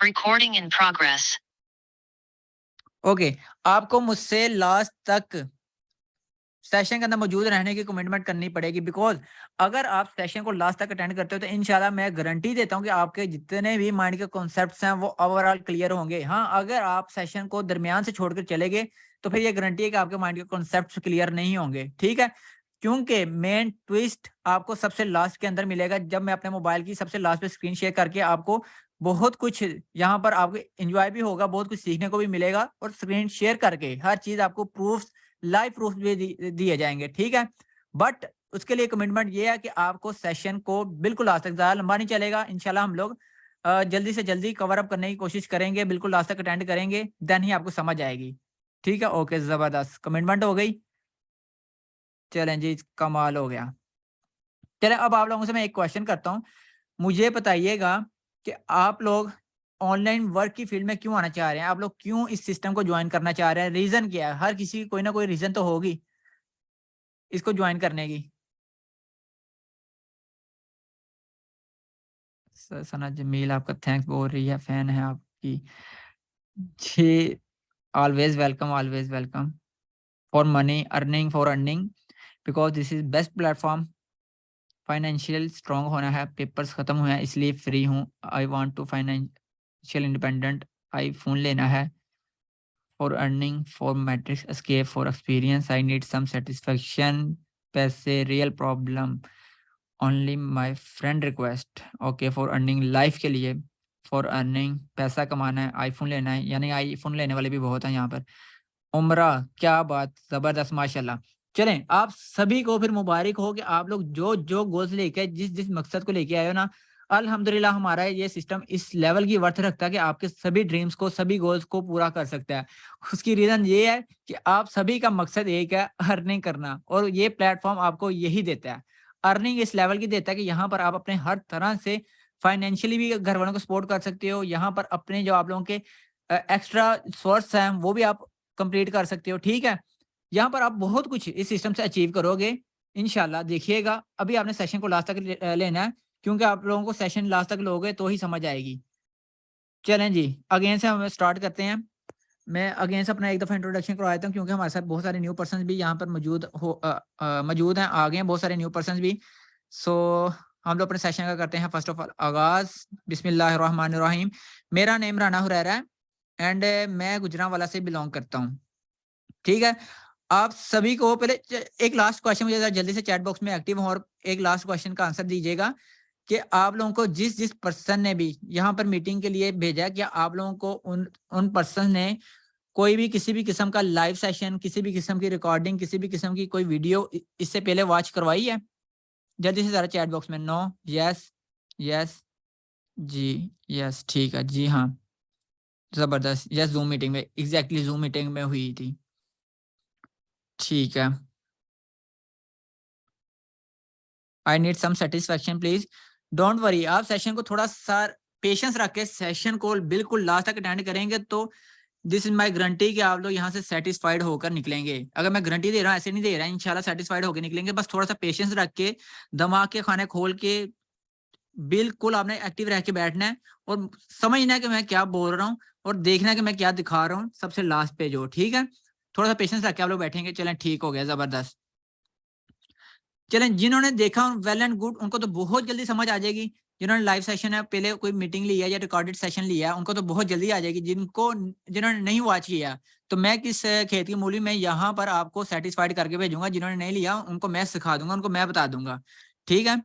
Recording in progress. Okay, आपको मुझसे last तक सेशन के अंदर मौजूद रहने की कमिटमेंट करनी पड़ेगी, बिकॉज अगर आप सेशन को लास्ट तक अटेंड करते हो तो इंशाल्लाह मैं गारंटी देता हूं कि आपके जितने भी माइंड के कॉन्सेप्ट्स हैं वो ओवरऑल क्लियर होंगे। हाँ, अगर आप सेशन को दरमियान से छोड़कर चले गए तो फिर ये गारंटी है कि आपके माइंड के कॉन्सेप्ट्स क्लियर नहीं होंगे, ठीक है। क्योंकि मेन ट्विस्ट आपको सबसे लास्ट के अंदर मिलेगा, जब मैं अपने मोबाइल की सबसे लास्ट पे स्क्रीन शेयर करके आपको बहुत कुछ यहाँ पर आपको एंजॉय भी होगा, बहुत कुछ सीखने को भी मिलेगा, और स्क्रीन शेयर करके हर चीज आपको प्रूफ, लाइव प्रूफ भी दिए जाएंगे, ठीक है। बट उसके लिए कमिटमेंट ये है कि आपको सेशन को बिल्कुल लास्ट तक, ज़्यादा लंबा नहीं चलेगा, इंशाल्लाह हम लोग जल्दी से जल्दी कवर अप करने की कोशिश करेंगे, बिल्कुल लास्ट तक अटेंड करेंगे, देन ही आपको समझ आएगी, ठीक है। ओके, जबरदस्त, कमिटमेंट हो गई। चलें जी, कमाल हो गया। चलें, अब आप लोगों से मैं एक क्वेश्चन करता हूँ, मुझे बताइएगा कि आप लोग ऑनलाइन वर्क की फील्ड में क्यों आना चाह रहे हैं? आप लोग क्यों इस सिस्टम को ज्वाइन करना चाह रहे हैं? रीजन क्या है? हर किसी की कोई ना कोई रीजन तो होगी इसको ज्वाइन करने की। सना जमील आपका थैंक्स बोल रही है, फैन है आपकी। जी, always welcome for money earning, for earning, because this is best platform. Financial strong होना है, पेपर्स खत्म हुए हैं इसलिए फ्री हूँ। I want to financial independent, iPhone लेना है, for earning, for matrix escape, for experience, I need some satisfaction, पैसे real problem, only my friend request. Okay, for earning life के लिए, फॉर अर्निंग पैसा कमाना है, आईफोन लेना है, यानी आईफोन लेने वाले भी बहुत हैं यहाँ पर। उम्रा, क्या बात, जबरदस्त, माशाल्लाह। चलें, आप सभी को फिर मुबारक हो कि आप लोग जो जो गोल्स लेके, जिस जिस मकसद को लेके आए हो ना, अल्हम्दुलिल्लाह हमारा ये सिस्टम इस लेवल की वर्थ रखता है कि आपके सभी ड्रीम्स को, सभी गोल्स को पूरा कर सकता है। उसकी रीजन ये है कि आप सभी का मकसद एक है, अर्निंग करना, और ये प्लेटफॉर्म आपको यही देता है। अर्निंग इस लेवल की देता है कि यहाँ पर आप अपने हर तरह से फाइनेंशियली भी घर वालों को सपोर्ट कर सकते हो, यहाँ पर अपने जो आप लोगों के एक्स्ट्रा सोर्स हैं वो भी आप कंप्लीट कर सकते हो, ठीक है। यहाँ पर आप बहुत कुछ इस सिस्टम से अचीव करोगे, इंशाल्लाह देखिएगा। अभी आपने सेशन को लास्ट तक लेना है, क्योंकि आप लोगों को सेशन लास्ट तक लोगे तो ही समझ आएगी। चलें जी, अगेन से हम स्टार्ट करते हैं। मैं अगेन से अपना एक दफ़ा इंट्रोडक्शन करवा देता हूँ, क्योंकि हमारे साथ बहुत सारे न्यू पर्सन्स भी यहाँ पर मौजूद हैं, आ गए हैं बहुत सारे न्यू पर्सन्स भी। सो हम लोग अपने सेशन का करते हैं फर्स्ट ऑफ ऑल आगाज़। बिस्मिल्लाहिर्रहमानिर्रहीम। मेरा नेम राना हुरैरा है, एंड मैं गुजरांवाला से बिलॉन्ग करता हूँ, ठीक है। आप सभी को पहले एक लास्ट क्वेश्चन, मुझे ज़रा जल्दी से चैट बॉक्स में एक्टिव हो और एक लास्ट क्वेश्चन का आंसर दीजिएगा कि आप लोगों को जिस जिस पर्सन ने भी यहाँ पर मीटिंग के लिए भेजा है, क्या आप लोगों को उन उन पर्सन ने कोई भी किसी भी किस्म का लाइव सेशन, किसी भी किस्म की रिकॉर्डिंग, किसी भी किस्म की कोई वीडियो इससे पहले वॉच करवाई है? जल्दी से ज़रा चैट बॉक्स में नो, यस, यस, जी, यस, ठीक है, जी हाँ, ज़बरदस्त, यस, ज़ूम मीटिंग में, एग्जैक्टली ज़ूम मीटिंग में हुई थी, ठीक है। I need some satisfaction please, don't worry. आप सेशन को थोड़ा सा पेशेंस रख के सेशन को बिल्कुल लास्ट तक अटेंड करेंगे तो दिस इज माय गारंटी कि आप लोग यहाँ से सेटिस्फाइड होकर निकलेंगे। अगर मैं गारंटी दे रहा हूँ, ऐसे नहीं दे रहा, इंशाल्लाह सेटिस्फाइड होकर निकलेंगे। बस थोड़ा सा पेशेंस रख के, दिमाग के खाने खोल के, बिल्कुल आपने एक्टिव रह के बैठना है और समझना है कि मैं क्या बोल रहा हूँ, और देखना है कि मैं क्या दिखा रहा हूँ सबसे लास्ट पे जो, ठीक है। थोड़ा सा पेशेंस रख के आप लोग बैठेंगे। चलें, ठीक हो गया, जबरदस्त। चलें, जिन्होंने देखा वेल एंड गुड, उनको तो बहुत जल्दी समझ आ जाएगी। जिन्होंने लाइव सेशन है, पहले कोई मीटिंग लिया या रिकॉर्डेड सेशन लिया, उनको तो बहुत जल्दी आ जाएगी। जिन्होंने नहीं वॉच किया, तो मैं किस खेत की मूली में यहाँ पर आपको सेटिस्फाइड करके भेजूंगा। जिन्होंने नहीं लिया उनको मैं सिखा दूंगा, उनको मैं बता दूंगा, ठीक है।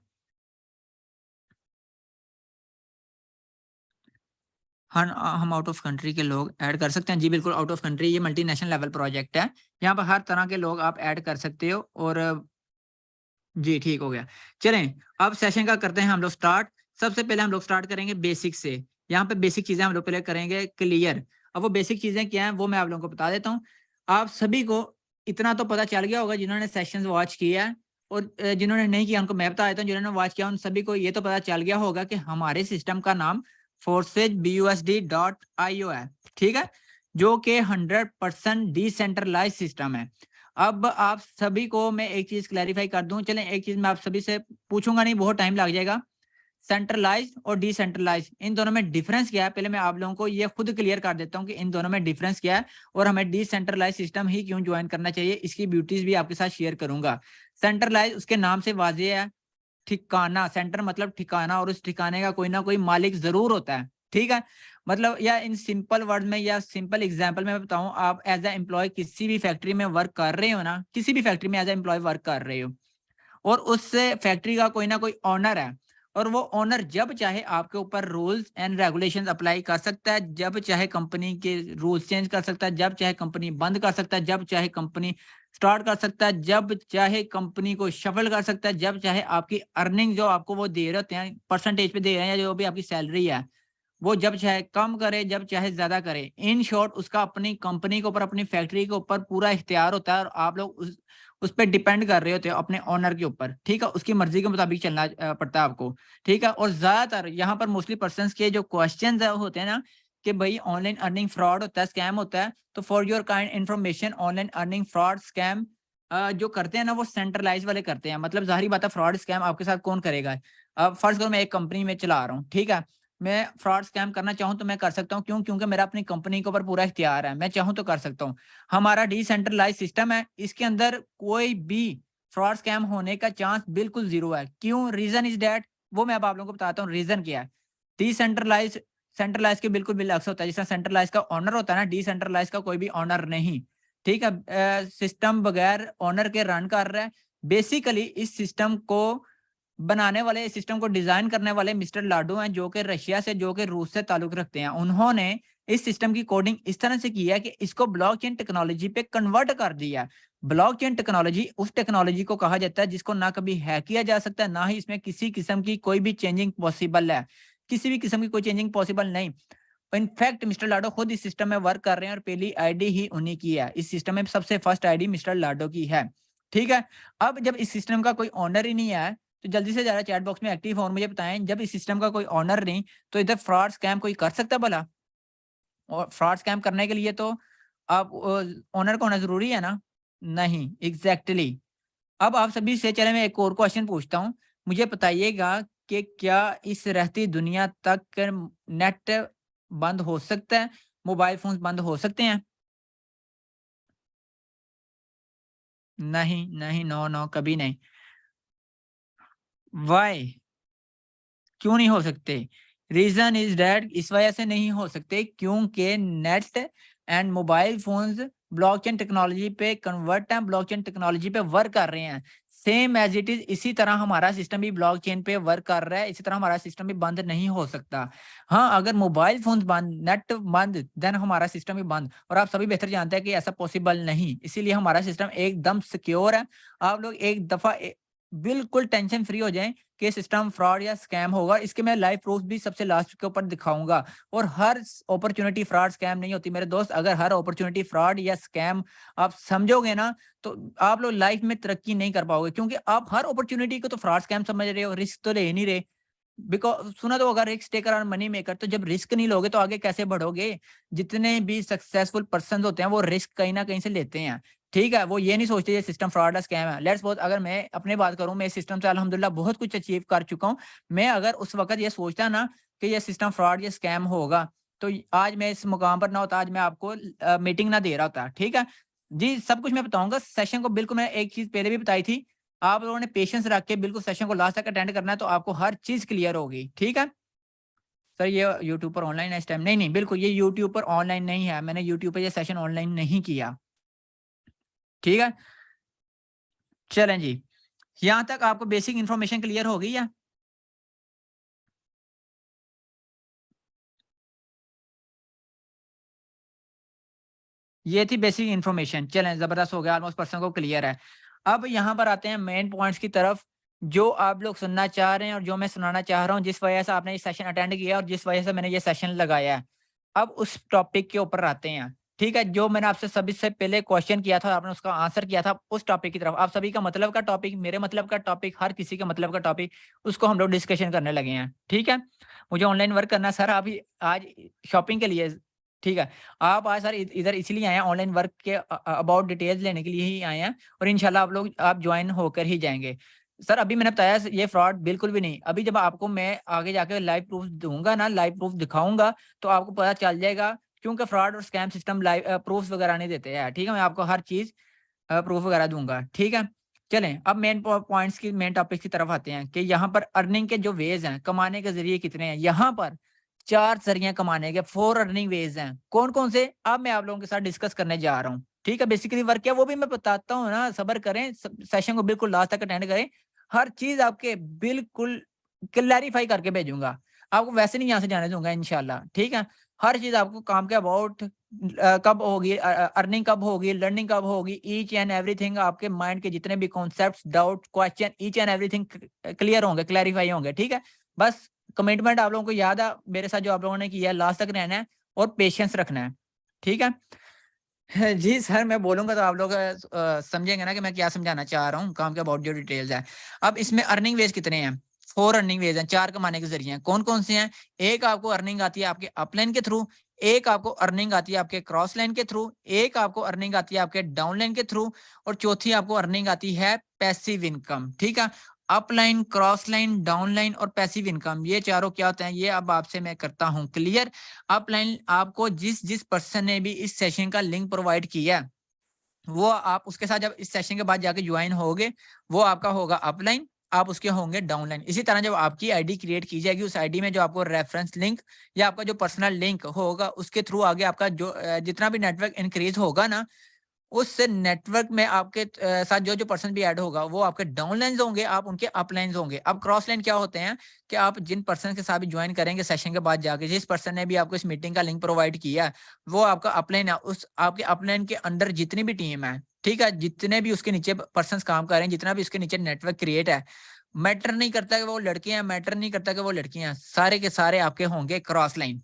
हम आउट ऑफ कंट्री के लोग ऐड कर सकते हैं? जी बिल्कुल, आउट ऑफ कंट्री, ये मल्टीनेशनल लेवल प्रोजेक्ट है। यहाँ पर हर तरह के लोग आप ऐड कर सकते हो, और जी, ठीक हो गया। चलें, अब सेशन का करते हैं हम लोग स्टार्ट। सबसे पहले हम लोग स्टार्ट करेंगे बेसिक से। यहाँ पे बेसिक चीज़ें हम लोग पहले करेंगे क्लियर। अब वो बेसिक चीज़ें क्या हैं, वो मैं आप लोगों को बता देता हूँ। आप सभी को इतना तो पता चल गया होगा जिन्होंने सेशंस वॉच किया है, और जिन्होंने नहीं किया उनको मैं बता देता हूँ। जिन्होंने वॉच किया उन सभी को ये तो पता चल गया होगा कि हमारे सिस्टम का नाम forcesbusd.io है, ठीक है? जो कि 100% डिसेंट्रलाइज्ड सिस्टम है। अब आप सभी को मैं एक चीज़ क्लैरिफ़ाई कर दूँ, चलें एक चीज़ मैं आप सभी से पूछूँगा नहीं, बहुत टाइम लग जाएगा। सेंट्रलाइज्ड और डिसेंट्रलाइज्ड, इन दोनों में डिफरेंस क्या है, पहले मैं आप लोगों को ये खुद क्लियर कर देता हूँ कि इन दोनों में डिफरेंस क्या है और हमें डिसेंट्रलाइज सिस्टम ही क्यों ज्वाइन करना चाहिए, इसकी ब्यूटीज भी आपके साथ शेयर करूंगा। सेंट्रलाइज उसके नाम से वाज़ेह है, ठिकाना, सेंटर मतलब ठिकाना, और उस ठिकाने का कोई ना कोई मालिक जरूर होता है, ठीक है। मतलब या इन सिंपल वर्ड में या सिंपल एग्जांपल में बताऊं, आप एज ए एम्प्लॉय किसी भी फैक्ट्री में वर्क कर रहे हो ना, किसी भी फैक्ट्री में एज ए एम्प्लॉय वर्क कर रहे हो, और उस फैक्ट्री का कोई ना कोई ओनर है, और वो ओनर जब चाहे आपके ऊपर रूल्स एंड रेगुलेशंस अप्लाई कर सकता है, जब चाहे कंपनी के रूल्स चेंज कर सकता है, जब चाहे कंपनी बंद कर सकता है, जब चाहे कंपनी स्टार्ट कर सकता है, जब चाहे कंपनी को शफल कर सकता है, जब चाहे आपकी अर्निंग जो आपको वो दे रहे होते हैं परसेंटेज पे दे रहे हैं, या जो भी आपकी सैलरी है वो जब चाहे कम करे, जब चाहे ज्यादा करे। इन शॉर्ट उसका अपनी कंपनी के ऊपर, अपनी फैक्ट्री के ऊपर पूरा इख्तियार होता है, और आप लोग उस पर डिपेंड कर रहे होते हो अपने ओनर के ऊपर, ठीक है। उसकी मर्जी के मुताबिक चलना पड़ता है आपको, ठीक है। और ज्यादातर यहाँ पर मोस्टली पर्सन्स के जो क्वेश्चन होते हैं ना, कि भाई ऑनलाइन अर्निंग फ्रॉड होता है, स्कैम होता है, तो for your kind information, online earning fraud scam जो करते हैं ना, वो सेंट्रलाइज वाले करते हैं। मतलब जाहिर बात है, फ्रॉड स्कैम आपके साथ कौन करेगा। अब फर्स्ट करो मैं एक कंपनी में चला रहा हूँ, ठीक है, मैं फ्रॉड स्कैम करना चाहूँ तो मैं कर सकता हूँ, क्यों? क्योंकि मेरा अपनी कंपनी के ऊपर पूरा इख्तियार है, मैं चाहूँ तो कर सकता हूँ। हमारा डिसेंट्रलाइज सिस्टम है, इसके अंदर कोई भी फ्रॉड स्कैम होने का चांस बिल्कुल जीरो है। क्यों? रीजन इज दैट, वो मैं अब आप लोगों को बताता हूँ रीजन क्या है। डिसेंट्रलाइज सेंट्रलाइज के बिल्कुल बिलक्स होता है, जिसका सेंट्रलाइज का ऑनर होता है ना, डिसेंट्रलाइज का कोई भी ऑनर नहीं, ठीक है। सिस्टम बगैर ऑनर के रन कर रहा है। बेसिकली इस सिस्टम को बनाने वाले, इस सिस्टम को डिजाइन करने वाले मिस्टर लाडो हैं, जो कि रशिया से, जो कि रूस से ताल्लुक रखते हैं। उन्होंने इस सिस्टम की कोडिंग इस तरह से की है कि इसको ब्लॉकचेन टेक्नोलॉजी पे कन्वर्ट कर दिया। ब्लॉकचेन टेक्नोलॉजी उस टेक्नोलॉजी को कहा जाता है जिसको ना कभी हैक किया जा सकता है, ना ही इसमें किसी किस्म की कोई भी चेंजिंग पॉसिबल है, किसी भी किस्म की कोई चेंजिंग पॉसिबल नहीं। इनफैक्ट मिस्टर लाडो खुद इस सिस्टम में वर्क कर रहे हैं, और पहली आईडी ही उन्हीं की है। इस सिस्टम में सबसे फर्स्ट आईडी मिस्टर लाडो की है, ठीक है। अब जब इस सिस्टम का कोई ऑनर ही नहीं है, तो जल्दी से जरा चैट बॉक्स में एक्टिव हो और मुझे बताएं, जब इस सिस्टम का कोई ऑनर नहीं, तो इधर फ्रॉड स्कैम कोई कर सकता है भला? और फ्रॉड स्कैम करने के लिए तो आप ओनर का होना जरूरी है ना? नहीं, एग्जैक्टली। अब आप सभी से चले मैं एक और क्वेश्चन पूछता हूँ, मुझे बताइएगा कि क्या इस रहती दुनिया तक नेट बंद हो सकता है, मोबाइल फोन बंद हो सकते हैं? नहीं नहीं, नो नो, कभी नहीं। वाई? क्यों नहीं हो सकते? रीज़न इज़ दैट, इस वजह से नहीं हो सकते क्योंकि net and mobile phones blockchain technology पे कन्वर्ट हैं, ब्लॉकचेन टेक्नोलॉजी पे वर्क कर रहे हैं। सेम एज़ इट इज़ इसी तरह हमारा सिस्टम भी ब्लॉकचेन पे वर्क कर रहा है, इसी तरह हमारा सिस्टम भी बंद नहीं हो सकता। हाँ, अगर मोबाइल फ़ोन्स बंद, नेट बंद, देन हमारा सिस्टम भी बंद, और आप सभी बेहतर जानते हैं कि ऐसा पॉसिबल नहीं। इसीलिए हमारा सिस्टम एकदम सिक्योर है। आप लोग एक दफ़ा बिल्कुल टेंशन फ्री हो जाएँ कि सिस्टम फ्रॉड या स्कैम होगा। इसके मैं लाइव प्रूफ भी सबसे लास्ट के ऊपर दिखाऊँगा। और हर अपॉर्च्युनिटी फ्रॉड स्कैम नहीं होती मेरे दोस्त। अगर हर अपॉर्च्युनिटी फ्रॉड या स्कैम आप समझोगे ना, तो आप लोग लाइफ में तरक्की नहीं कर पाओगे, क्योंकि आप हर अपॉर्च्युनिटी को तो फ्रॉड स्कैम समझ रहे हो, रिस्क तो ले ही नहीं रहे। सुना तो होगा, रिस्क टेकर और मनी मेकर। तो जब रिस्क नहीं लोगे तो आगे कैसे बढ़ोगे? जितने भी सक्सेसफुल पर्सन होते हैं वो रिस्क कहीं ना कहीं से लेते हैं, ठीक है। वो ये नहीं सोचते ये सिस्टम फ्रॉड है, स्कैम है। लेट्स सपोज अगर मैं अपनी बात करूं, मैं इस सिस्टम से अल्हम्दुलिल्लाह बहुत कुछ अचीव कर चुका हूं। मैं अगर उस वक्त ये सोचता ना कि ये सिस्टम फ्रॉड या स्कैम होगा, तो आज मैं इस मुकाम पर ना होता, आज मैं आपको मीटिंग ना दे रहा होता, ठीक है। जी, सब कुछ मैं बताऊंगा सेशन को। बिल्कुल, मैं एक चीज पहले भी बताई थी, आप लोगों ने पेशेंस रख के बिल्कुल सेशन को लास्ट तक अटेंड करना है, तो आपको हर चीज़ क्लियर होगी, ठीक है? सर ये यूट्यूब पर ऑनलाइन है इस टाइम? नहीं, नहीं, बिल्कुल ये यूट्यूब पर ऑनलाइन नहीं है। मैंने यूट्यूब पे ये सेशन ऑनलाइन नहीं किया, ठीक है? चलें जी, यहाँ तक आपको बेसिक इन्फॉर्मेशन क्लियर हो गई है? ये थी बेसिक इन्फॉर्मेशन। चलें, ज़बरदस्त हो गया, ऑलमोस्ट पर्सन को क्लियर है। अब यहाँ पर आते हैं मेन पॉइंट्स की तरफ, जो आप लोग सुनना चाह रहे हैं और जो मैं सुनाना चाह रहा हूँ, जिस वजह से आपने ये सेशन अटेंड किया और जिस वजह से मैंने ये सेशन लगाया है। अब उस टॉपिक के ऊपर आते हैं, ठीक है? जो मैंने आपसे सभी से पहले क्वेश्चन किया था, आपने उसका आंसर किया था, उस टॉपिक की तरफ। आप सभी का मतलब का टॉपिक, मेरे मतलब का टॉपिक, हर किसी का मतलब का टॉपिक, उसको हम लोग डिस्कशन करने लगे हैं, ठीक है? मुझे ऑनलाइन वर्क करना है सर, अभी आज शॉपिंग के लिए, ठीक है। आप आज सर इधर इसलिए आए हैं, ऑनलाइन वर्क के अबाउट डिटेल्स लेने के लिए ही आए हैं, और इंशाल्लाह आप लोग आप ज्वाइन होकर ही जाएँगे। सर अभी मैंने बताया ये फ्रॉड बिल्कुल भी नहीं। अभी जब आपको मैं आगे जाके लाइव प्रूफ दूँगा ना, लाइव प्रूफ दिखाऊँगा, तो आपको पता चल जाएगा, क्योंकि फ्रॉड और स्कैम सिस्टम लाइव प्रूफ्स वगैरह नहीं देते हैं, ठीक है? मैं आपको हर चीज़ प्रूफ वगैरह दूँगा, ठीक है? चलें, अब मेन पॉइंट्स की, मेन टॉपिक की तरफ आते हैं कि यहाँ पर अर्निंग के जो वेज़ हैं, कमाने के ज़रिए कितने हैं? यहाँ पर 4 ज़रिए कमाने के, 4 अर्निंग वेज़ हैं। कौन-कौन से? अब मैं आप लोगों के साथ डिस्कस करने जा रहा हूँ, ठीक है? बेसिकली वर्क क्या है वो भी मैं बताता हूँ ना, सब्र करें, सेशन को बिल्कुल लास्ट तक अटेंड करें। हर चीज़ आपके बिल्कुल क्लैरिफ़ाई करके भेजूँगा। आपको वैसे नहीं यहाँ से जाने दूँगा इंशाल्लाह, ठीक है? हर चीज़ आपको काम के अबाउट कब होगी, अर्निंग कब होगी, लर्निंग कब होगी, ईच एंड एवरीथिंग आपके माइंड के जितने भी concepts, doubt, question, each and everything clear होंगे, क्लैरिफाई होंगे, ठीक है? बस कमिटमेंट आप लोगों को याद है मेरे साथ जो आप लोगों ने किया है, लास्ट तक रहना है और पेशेंस रखना है, ठीक है? जी सर, मैं बोलूँगा तो आप लोग समझेंगे ना कि मैं क्या समझाना चाह रहा हूँ, काम के अबाउट जो डिटेल्स है। अब इसमें अर्निंग वेज़ कितने हैं? 4 अर्निंग वेज़ हैं, 4 कमाने के ज़रिए हैं। कौन-कौन से हैं? एक आपको अर्निंग आती है आपके अपलाइन के थ्रू, एक आपको अर्निंग आती है आपके क्रॉस लाइन के थ्रू, एक आपको अर्निंग आती है आपके डाउन लाइन के थ्रू और चौथी आपको अर्निंग आती है पैसिव इनकम, ठीक है? Upline, cross line, down line और पैसिव इनकम, ये चारों क्या होते हैं, ये अब आपसे मैं करता हूँ क्लियर। अपलाइन आपको जिस जिस पर्सन ने भी इस सेशन का लिंक प्रोवाइड किया है, वो आप उसके साथ जब इस सेशन के बाद जाके ज्वाइन होगे, वो आपका होगा अपलाइन, आप उसके होंगे डाउनलाइन। इसी तरह जब आपकी आईडी क्रिएट की जाएगी, उस आईडी में जो आपको रेफरेंस लिंक या आपका जो पर्सनल लिंक होगा, उसके थ्रू आगे आपका जो जितना भी नेटवर्क इंक्रीज होगा ना, उस नेटवर्क में आपके साथ जो-जो पर्सन भी ऐड होगा, वो आपके डाउनलाइन्स होंगे, आप उनके अपलाइन्स होंगे। अब क्रॉस लाइन क्या होते हैं कि आप जिन पर्सन के साथ भी जॉइन करेंगे सेशन के बाद जाके, जिस पर्सन ने भी आपको इस मीटिंग का लिंक प्रोवाइड किया, वो आपका अपलाइन है। उस आपके अपलाइन के अंडर जितनी भी टीम है, ठीक है? जितने भी उसके नीचे पर्सन्स काम कर रहे हैं, जितना भी उसके नीचे नेटवर्क क्रिएट है, मैटर नहीं करता कि वो लड़के हैं, मैटर नहीं करता कि वो लड़कियाँ हैं, सारे के सारे आपके होंगे क्रॉस लाइन।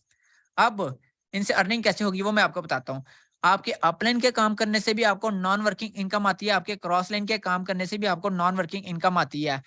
अब इनसे अर्निंग कैसे होगी वो मैं आपको बताता हूँ। आपके अपलाइन के काम करने से भी आपको नॉन वर्किंग इनकम आती है, आपके क्रॉस लाइन के काम करने से भी आपको नॉन वर्किंग इनकम आती है।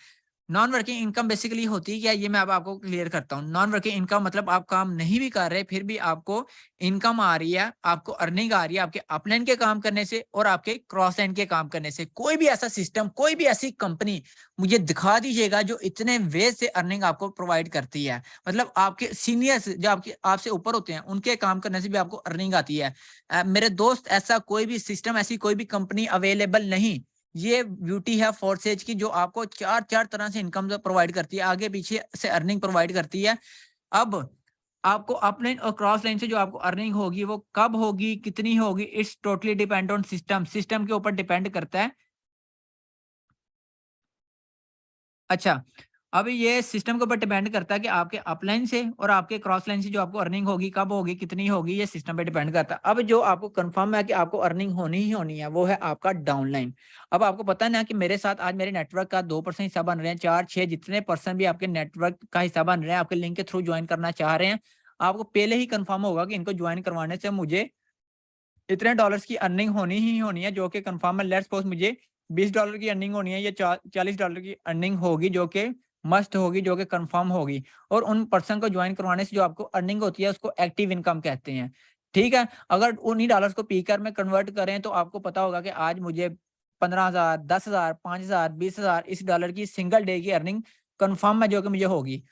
नॉन वर्किंग इनकम बेसिकली होती क्या है, ये मैं अब आपको क्लियर करता हूँ। नॉन वर्किंग इनकम मतलब आप काम नहीं भी कर रहे, फिर भी आपको इनकम आ रही है, आपको अर्निंग आ रही है आपके अपलाइन के काम करने से और आपके क्रॉस लाइन के काम करने से। कोई भी ऐसा सिस्टम, कोई भी ऐसी कंपनी मुझे दिखा दीजिएगा जो इतने वे से अर्निंग आपको प्रोवाइड करती है। मतलब आपके सीनियर्स जो आपके आपसे ऊपर होते हैं, उनके काम करने से भी आपको अर्निंग आती है। मेरे दोस्त ऐसा कोई भी सिस्टम, ऐसी कोई भी कंपनी अवेलेबल नहीं। ये ब्यूटी है फोर्सेज की जो आपको 4-4 तरह से इनकम जो प्रोवाइड करती है, आगे-पीछे से अर्निंग प्रोवाइड करती है। अब आपको अपलाइन और क्रॉस लाइन से जो आपको अर्निंग होगी, वो कब होगी, कितनी होगी, it's totally depend on system. System के ऊपर डिपेंड करता है। अच्छा, अब ये सिस्टम के ऊपर डिपेंड करता है कि आपके अपलाइन से और आपके क्रॉस लाइन से जो आपको अर्निंग होगी, कब होगी, कितनी होगी, ये सिस्टम पे डिपेंड करता है। अब जो आपको कन्फर्म है कि आपको अर्निंग होनी ही होनी है, वो है आपका डाउनलाइन। अब आपको पता है ना कि मेरे साथ आज मेरे नेटवर्क का 2% हिस्सा बन रहे हैं, 4-6 जितने पर्सन भी आपके नेटवर्क का हिस्सा बन रहे हैं, आपके लिंक के थ्रू जॉइन करना चाह रहे हैं, आपको पहले ही कन्फर्म होगा कि इनको जॉइन करवाने से मुझे इतने डॉलर्स की अर्निंग होनी ही होनी है, जो कि कन्फर्म है। लेट्स सपोज़ मुझे $20 की अर्निंग होनी है या $40 की अर्निंग होगी, जो कि मस्ट होगी, जो कि कन्फर्म होगी। और उन पर्सन को जॉइन करवाने से जो आपको अर्निंग होती है, उसको एक्टिव इनकम कहते हैं। ठीक है? अगर उन्हीं डॉलर्स को पीकर में कन्वर्ट करें, तो आपको पता होगा कि आज मुझे 15,000, 10,000, 5,000, 20,000 इस डॉलर की सिंगल डे की अर्निंग कन्फर्म है, जो कि मुझे होगी।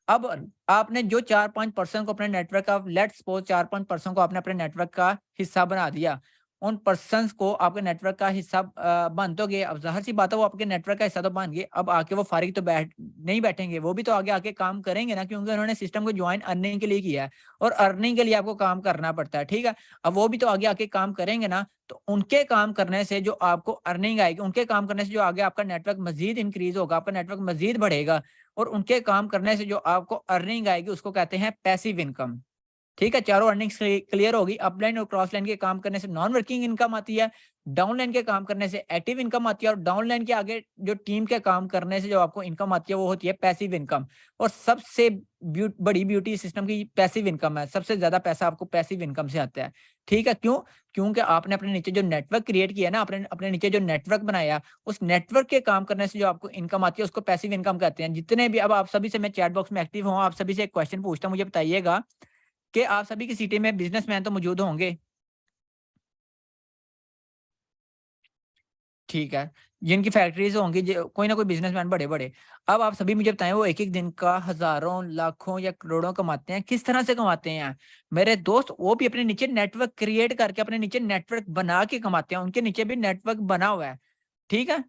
अब आपने जो 4-5 पर्सन को अपने नेटवर्क का, लेट्स सपोज़ 4-5 पर्सन को आपने अपने नेटवर्क का हिस्सा बना दिया। उन पर्सन्स को आपके नेटवर्क का हिस्सा बन तो गए, अब ज़ाहिर-सी बात है वो आपके नेटवर्क का हिस्सा तो बन गए। अब आके वो फ़ारिग तो नहीं बैठेंगे, वो भी तो आगे आके काम करेंगे ना, क्योंकि उन्होंने सिस्टम को जॉइन अर्निंग के लिए किया है और अर्निंग के लिए आपको काम करना पड़ता है, ठीक है? अब वो भी तो आगे आके काम करेंगे ना, तो उनके काम करने से जो आपको अर्निंग आएगी, उनके काम करने से जो आगे आपका नेटवर्क मज़ीद इंक्रीज़ होगा, आपका नेटवर्क मज़ीद बढ़ेगा और उनके काम करने से जो आपको अर्निंग आएगी, उसको कहते हैं पैसिव इनकम। ठीक है, चारों अर्निंग्स क्लियर होगी। अपलाइन और क्रॉस लाइन के काम करने से नॉन वर्किंग इनकम आती है, डाउन लाइन के काम करने से एक्टिव इनकम आती है और डाउन लाइन के आगे जो टीम के काम करने से जो आपको इनकम आती है, वो होती है पैसिव इनकम। और सबसे बड़ी ब्यूटी सिस्टम की पैसिव इनकम है। सबसे ज़्यादा पैसा आपको पैसिव इनकम से आता है। ठीक है, क्यों? क्योंकि आपने अपने नीचे जो नेटवर्क क्रिएट किया ना, आपने अपने नीचे जो नेटवर्क बनाया, उस नेटवर्क के काम करने से जो आपको इनकम आती है, उसको पैसिव इनकम कहते हैं। जितने भी, अब आप सभी से मैं चैट बॉक्स में एक्टिव हूँ, आप सभी से एक क्वेश्चन पूछता हूँ, मुझे बताइएगा कि आप सभी की सिटी में बिज़नेसमैन तो मौजूद होंगे, ठीक है। जिनकी फैक्ट्रीज होंगी, कोई ना कोई बिजनेसमैन बड़े बड़े। अब आप सभी मुझे बताएं, वो एक एक दिन का हजारों लाखों या करोड़ों कमाते हैं, किस तरह से कमाते हैं मेरे दोस्त? वो भी अपने नीचे नेटवर्क क्रिएट करके, अपने नीचे नेटवर्क बना के कमाते हैं। उनके नीचे भी नेटवर्क बना हुआ है, ठीक है।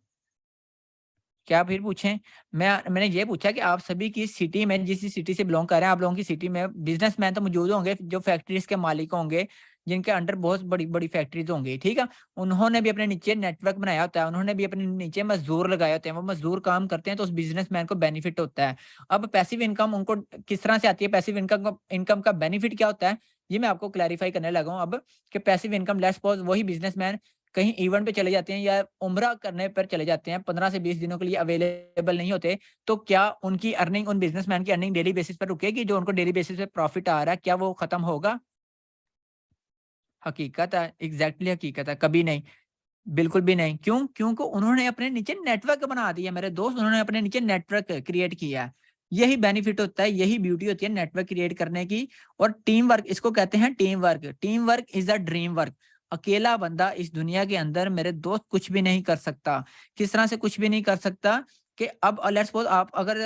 क्या फिर पूछें? मैंने ये पूछा कि आप सभी की सिटी में, जिस सिटी से बिलोंग कर रहे हैं, आप लोगों की सिटी में बिज़नेसमैन तो मौजूद होंगे, जो फैक्ट्रीज़ के मालिक होंगे, जिनके अंडर बहुत बड़ी-बड़ी फैक्ट्रीज़ होंगी, ठीक है? उन्होंने भी अपने नीचे नेटवर्क बनाया होता है, उन्होंने भी अपने नीचे मज़दूर लगाए होते हैं, वो मज़दूर काम करते हैं, तो उस बिज़नेसमैन को बेनिफिट होता है। अब पैसिव इनकम उनको किस तरह से आती है? पैसिव इनकम का बेनिफिट क्या होता है? ये मैं आपको क्लैरिफ़ाई करने लगा हूँ अब, कि पैसिव इनकम, लेट्स सपोज़ वही बिज़नेसमैन कहीं इवेंट पे चले जाते हैं या उम्रा करने पर चले जाते हैं, 15 से 20 दिनों के लिए अवेलेबल नहीं होते, तो क्या उनकी अर्निंग, उन बिज़नेसमैन की अर्निंग डेली बेसिस पर रुकेगी? जो उनको डेली बेसिस पे प्रॉफिट आ रहा है, क्या वो खत्म होगा? हकीकत है, एग्ज़ैक्टली हकीकत है, कभी नहीं, बिल्कुल भी नहीं। क्यों? क्योंकि उन्होंने अपने नीचे नेटवर्क बना दिया मेरे दोस्त, उन्होंने अपने नीचे नेटवर्क क्रिएट किया है। यही बेनिफिट होता है, यही ब्यूटी होती है नेटवर्क क्रिएट करने की। और टीम वर्क, इसको कहते हैं team work. Team work is a dream work. अकेला बंदा इस दुनिया के अंदर मेरे दोस्त कुछ भी नहीं कर सकता। किस तरह से कुछ भी नहीं कर सकता? कि अब लेट्स सपोज़ आप अगर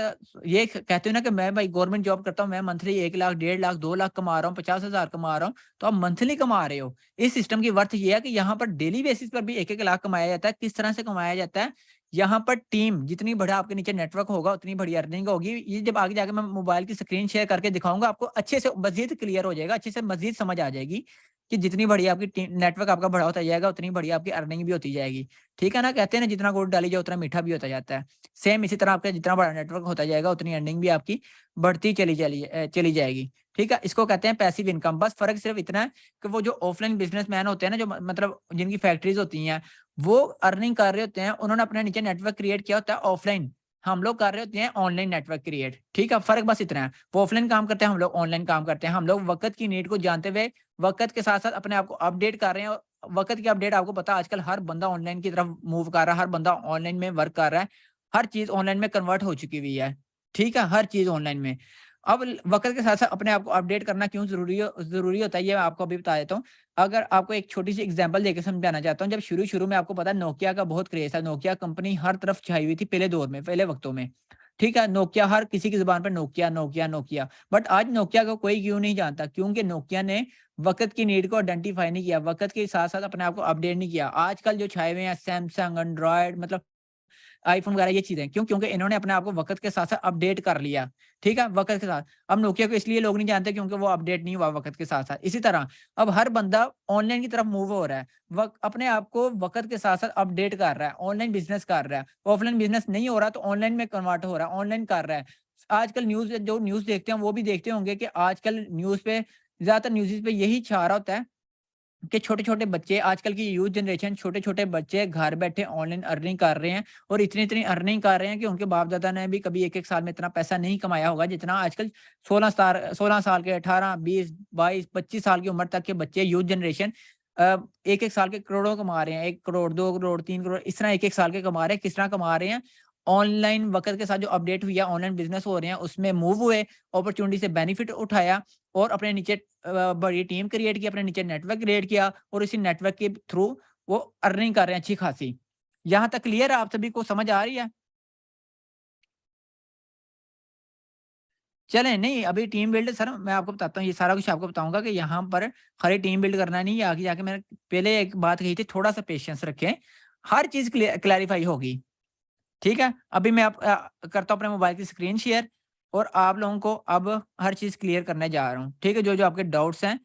ये कहते हो ना कि मैं भाई गवर्नमेंट जॉब करता हूँ, मैं मंथली 1 लाख, 1.5 लाख, 2 लाख कमा रहा हूँ, 50,000 कमा रहा हूँ, तो आप मंथली कमा रहे हो। इस सिस्टम की वर्थ ये है कि यहाँ पर डेली बेसिस पर भी 1-1 लाख कमाया जाता है। किस तरह से कमाया जाता है? यहाँ पर टीम जितनी बड़ा आपके नीचे नेटवर्क होगा, उतनी बड़ी अर्निंग होगी। ये जब आगे जाके मैं मोबाइल की स्क्रीन शेयर करके दिखाऊँगा, आपको अच्छे से मज़ीद क्लियर हो जाएगा, अच्छे से मज़ीद समझ आ जाएगी कि जितनी बड़ी आपकी नेटवर्क आपका बड़ा होता जाएगा, उतनी बड़ी आपकी अर्निंग भी होती जाएगी। ठीक है ना? कहते हैं ना, जितना गुड़ डाली जाए उतना मीठा भी होता जाता है। सेम इसी तरह आपका जितना बड़ा नेटवर्क होता जाएगा, उतनी अर्निंग भी आपकी बढ़ती चली जाएगी। ठीक है? इसको कहते हैं पैसिव इनकम। बस फ़र्क सिर्फ़ इतना है कि वो जो ऑफलाइन बिज़नेसमैन होते हैं ना, जो मतलब जिनकी फैक्ट्रीज़ होती हैं, वो अर्निंग कर रहे होते हैं, उन्होंने अपने नीचे नेटवर्क क्रिएट किया होता है ऑफलाइन। हम लोग कर रहे होते हैं ऑनलाइन नेटवर्क क्रिएट, ठीक है? फ़र्क बस इतना है। वो ऑफलाइन काम करते हैं, हम लोग ऑनलाइन काम करते हैं। हम लोग वक़्त की नीड को जानते हुए, वक़्त के साथ-साथ अपने आप को अपडेट कर रहे हैं। और वक़्त की अपडेट आपको पता है, आजकल हर बंदा ऑनलाइन की तरफ मूव कर रहा है, हर बंदा ऑनलाइन में वर्क कर रहा है। हर चीज़ ऑनलाइन में कन्वर्ट हो चुकी हुई है, ठीक है? हर चीज़ ऑनलाइन में। अब वक़्त के साथ-साथ अपने आप को अपडेट करना क्यों ज़रूरी होता है, ये मैं आपको अभी बता देता हूँ। अगर आपको एक छोटी-सी एग्ज़ाम्पल देके समझाना चाहता हूँ। जब शुरू-शुरू में आपको पता है नोकिया का बहुत क्रेज़ था, नोकिया कंपनी हर तरफ छाई हुई थी पहले दौर में, पहले वक़्तों में, ठीक है? नोकिया, हर किसी की ज़ुबान पे नोकिया, नोकिया, नोकिया। बट आज नोकिया को कोई क्यों नहीं जानता? क्योंकि नोकिया ने वक़्त की नीड को आइडेंटिफ़ाई नहीं किया, वक़्त के साथ-साथ अपने आप को अपडेट नहीं किया। आजकल जो छाए हुए हैं सैमसंग, एंड्रॉयड, मतलब आईफ़ोन वगैरह, ये चीज़ें। क्यों? क्योंकि इन्होंने अपने आप को वक़्त के साथ-साथ अपडेट कर लिया, ठीक है? वक़्त के साथ। अब नोकिया को इसलिए लोग नहीं जानते क्योंकि वो अपडेट नहीं हुआ वक़्त के साथ-साथ। इसी तरह अब हर बंदा ऑनलाइन की तरफ मूव हो रहा है। अपने आप को वक़्त के साथ-साथ अपडेट कर रहा है, ऑनलाइन बिज़नेस कर रहा है। ऑफ़लाइन बिज़नेस नहीं हो रहा तो ऑनलाइन में कन्वर्ट हो रहा है, ऑनलाइन कर रहा है। आजकल जो न्यूज़ देखते हैं, वो भी देखते होंगे कि आजकल न्यूज़ पे, ज़्यादातर न्यूज़ेज़ पे यही छा रहा होता है कि छोटे-छोटे बच्चे, आजकल की यूथ जनरेशन, छोटे-छोटे बच्चे घर बैठे ऑनलाइन अर्निंग कर रहे हैं। और इतनी-इतनी अर्निंग कर रहे हैं कि उनके बाप-दादा ने भी कभी 1-1 साल में इतना पैसा नहीं कमाया होगा, जितना आजकल 16 साल के, 18, 20, 22, 25 साल की उम्र तक के बच्चे, यूथ जनरेशन 1-1 साल के करोड़ों कमा रहे हैं। 1 करोड़, 2 करोड़, 3 करोड़, इस तरह 1-1 साल के कमा रहे हैं। किस तरह कमा रहे हैं? ऑनलाइन वक़्त के साथ जो अपडेट हुई है, ऑनलाइन बिज़नेस हो रहे हैं, उसमें मूव हुए, अपॉर्च्युनिटी से बेनिफिट उठाया और अपने नीचे बड़ी टीम क्रिएट की, अपने नीचे नेटवर्क क्रिएट किया और इसी नेटवर्क के थ्रू वो अर्निंग कर रहे हैं अच्छी खासी। यहाँ तक क्लियर है? आप सभी को समझ आ रही है? चलें, नहीं, अभी टीम बिल्ड सर मैं आपको बताता हूँ, ये सारा कुछ आपको बताऊँगा कि यहाँ पर खाली टीम बिल्ड करना नहीं है, आगे जाके मैंने पहले एक बात कही थी, थोड़ा-सा पेशेंस रखें, हर चीज़ क्लैरिफ़ाई होगी, ठीक है? अभी मैं करता हूँ अपने मोबाइल की स्क्रीन शेयर और आप लोगों को अब हर चीज़ क्लियर करने जा रहा हूँ, ठीक है? जो-जो आपके डाउट्स हैं,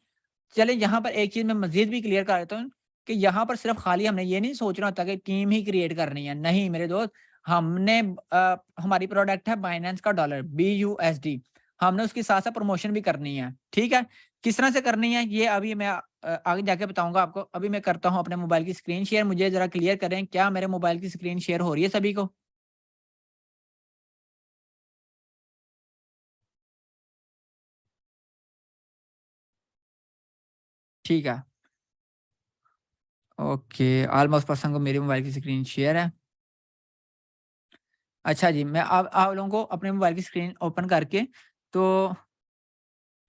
चलिए यहाँ पर एक चीज़ मैं मज़ीद भी क्लियर कर देता हूँ कि यहाँ पर सिर्फ़ खाली हमने ये नहीं सोचना होता कि टीम ही क्रिएट करनी है। नहीं मेरे दोस्त, हमने हमारी प्रोडक्ट है बाइनेंस का डॉलर BUSD, हमने उसके साथ-साथ प्रमोशन भी करनी है, ठीक है? किस तरह से करनी है ये अभी मैं आगे जाके बताऊँगा आपको। अभी मैं करता हूँ अपने मोबाइल की स्क्रीन शेयर, मुझे ज़रा क्लियर करें, क्या मेरे मोबाइल की स्क्रीन शेयर हो रही है सभी को? ठीक है। ओके, ऑलमोस्ट पर्सन को मेरे मोबाइल की स्क्रीन शेयर है। अच्छा जी, मैं आप लोगों को अपने मोबाइल की स्क्रीन ओपन करके, तो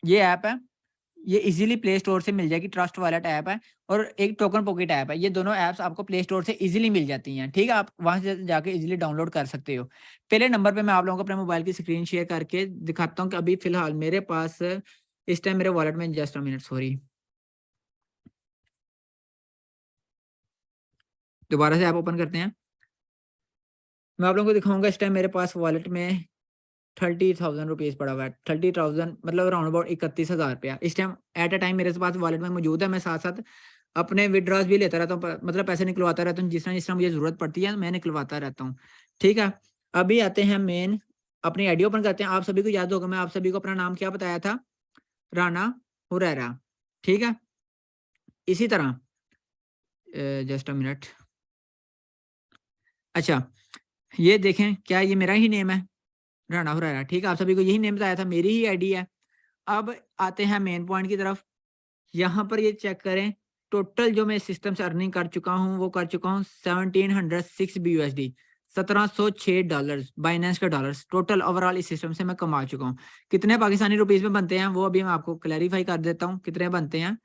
ये ऐप है, ये इजीली प्ले स्टोर से मिल जाएगी। ट्रस्ट वॉलेट ऐप है और एक टोकन पॉकेट ऐप है। ये दोनों ऐप्स आपको प्ले स्टोर से इजीली मिल जाती हैं, ठीक है? आप वहाँ से जाके इजीली डाउनलोड कर सकते हो। पहले नंबर पे मैं आप लोगों को अपने मोबाइल की स्क्रीन शेयर करके दिखाता हूँ कि अभी फ़िलहाल मेरे पास इस टाइम मेरे वॉलेट में, जस्ट अ मिनट सॉरी। दोबारा से ऐप ओपन करते हैं। मैं आप लोगों को दिखाऊँगा इस टाइम मेरे पास वॉलेट में 30,000 रुपीज़ पड़ा हुआ है। 30,000 मतलब अराउंड अबाउट 31,000 रुपया इस टाइम एट अ टाइम मेरे पास वॉलेट में मौजूद है। मैं साथ-साथ अपने विथड्रॉज़ भी लेता रहता हूँ, प मतलब पैसे निकलवाता रहता हूँ, जिस तरह मुझे ज़रूरत पड़ती है, मैं निकलवाता रहता हूँ। ठीक है? अभी आते हैं मेन, अपनी आईडी ओपन करते हैं। आप सभी को याद होगा, मैं आप सभी को अपना नाम क्या बताया था? राना हुरैरा। ठीक है? इसी तरह जस्ट अ मिनट। अच्छा, ये देखें, क्या ये मेरा ही नेम है? राना हुरैरा, ठीक है? आप सभी को यही नेम बताया था, मेरी ही आईडी है। अब आते हैं मेन पॉइंट की तरफ। यहाँ पर ये चेक करें, टोटल जो मैं सिस्टम से अर्निंग कर चुका हूँ, वो कर चुका हूँ 1706 BUSD, $1706 बाइनेंस के डॉलर्स टोटल ओवरऑल इस सिस्टम से मैं कमा चुका हूँ। कितने पाकिस्तानी रुपीज़ में बनते हैं, वो अभी मैं आपको क्लैरिफाई कर देता हूँ, कितने बनते हैं।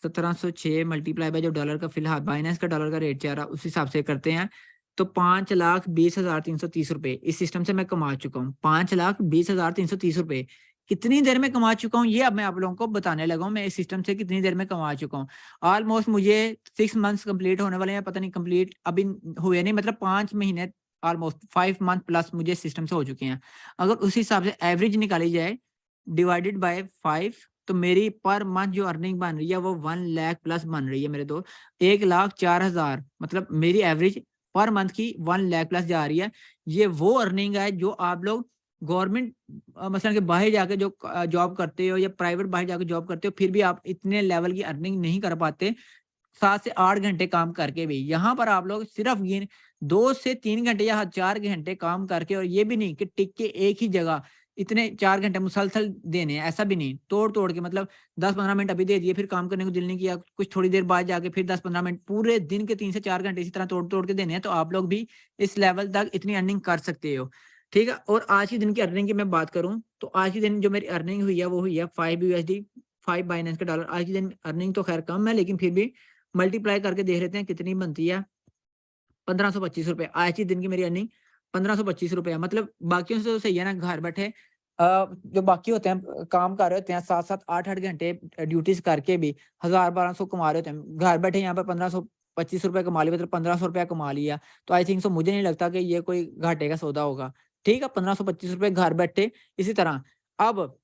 1706 मल्टीप्लाई बाय जो डॉलर का फिलहाल बाइनेंस का डॉलर का रेट चल रहा है, उस हिसाब से करते हैं, तो 5,20,330 रुपए इस सिस्टम से मैं कमा चुका हूँ। 5,20,330 रुपए कितनी देर में कमा चुका हूँ, ये अब मैं आप लोगों को बताने लगा हूँ, मैं इस सिस्टम से कितनी देर में कमा चुका हूँ। ऑलमोस्ट मुझे 6 मंथ्स कंप्लीट होने वाले हैं, पता नहीं कंप्लीट अभी हुए नहीं, मतलब 5 महीने, ऑलमोस्ट 5 मंथ प्लस मुझे इस सिस्टम से हो चुके हैं। अगर उस हिसाब से एवरेज निकाली जाए डिवाइडेड बाय 5, तो मेरी पर मंथ जो अर्निंग बन रही है वो 1 लाख प्लस बन रही है मेरे दोस्त। 1,04,000 मतलब मेरी एवरेज पर मंथ की 1 लाख प्लस जा रही है। ये वो अर्निंग है जो आप लोग गवर्नमेंट मसलन के बाहर जाके जो जॉब करते हो या प्राइवेट बाहर जाके जॉब करते हो, फिर भी आप इतने लेवल की अर्निंग नहीं कर पाते 7 से 8 घंटे काम करके भी। यहाँ पर आप लोग सिर्फ गिन 2 से 3 घंटे या 4 घंटे काम करके, और ये भी नहीं कि टिक के एक ही जगह इतने 4 घंटे मुसलसल देने हैं, ऐसा भी नहीं। तोड़-तोड़ के मतलब 10-15 मिनट अभी दे दिए, फिर काम करने को दिल नहीं किया, कुछ थोड़ी देर बाद जाके फिर 10-15 मिनट, पूरे दिन के 3 से 4 घंटे इसी तरह तोड़-तोड़ के देने हैं, तो आप लोग भी इस लेवल तक इतनी अर्निंग कर सकते हो। ठीक है? और आज के दिन की अर्निंग की मैं बात करूँ, तो आज के दिन जो मेरी अर्निंग हुई है, वो हुई है 5 यूएसडी, 5 बाइनेंस के डॉलर। आज के दिन अर्निंग तो खैर कम है, लेकिन फिर भी मल्टीप्लाई करके देख लेते हैं कितनी बनती है। ₹1525 आज के दिन की मेरी अर्निंग ₹1525 मतलब बाकियों से तो सही है ना, घर बैठे जो बाकी होते हैं काम कर रहे होते हैं 7-7 8-8 घंटे ड्यूटीज़ करके भी 1000-1200 कमा रहे होते हैं। घर बैठे यहाँ पे ₹1525 कमा लिया, मतलब ₹1500 कमा लिया। तो आई थिंक सो मुझे नहीं लगता कि ये कोई घाटे का सौदा होगा। ठीक है, ₹1525 घर बैठे। इसी तरह अब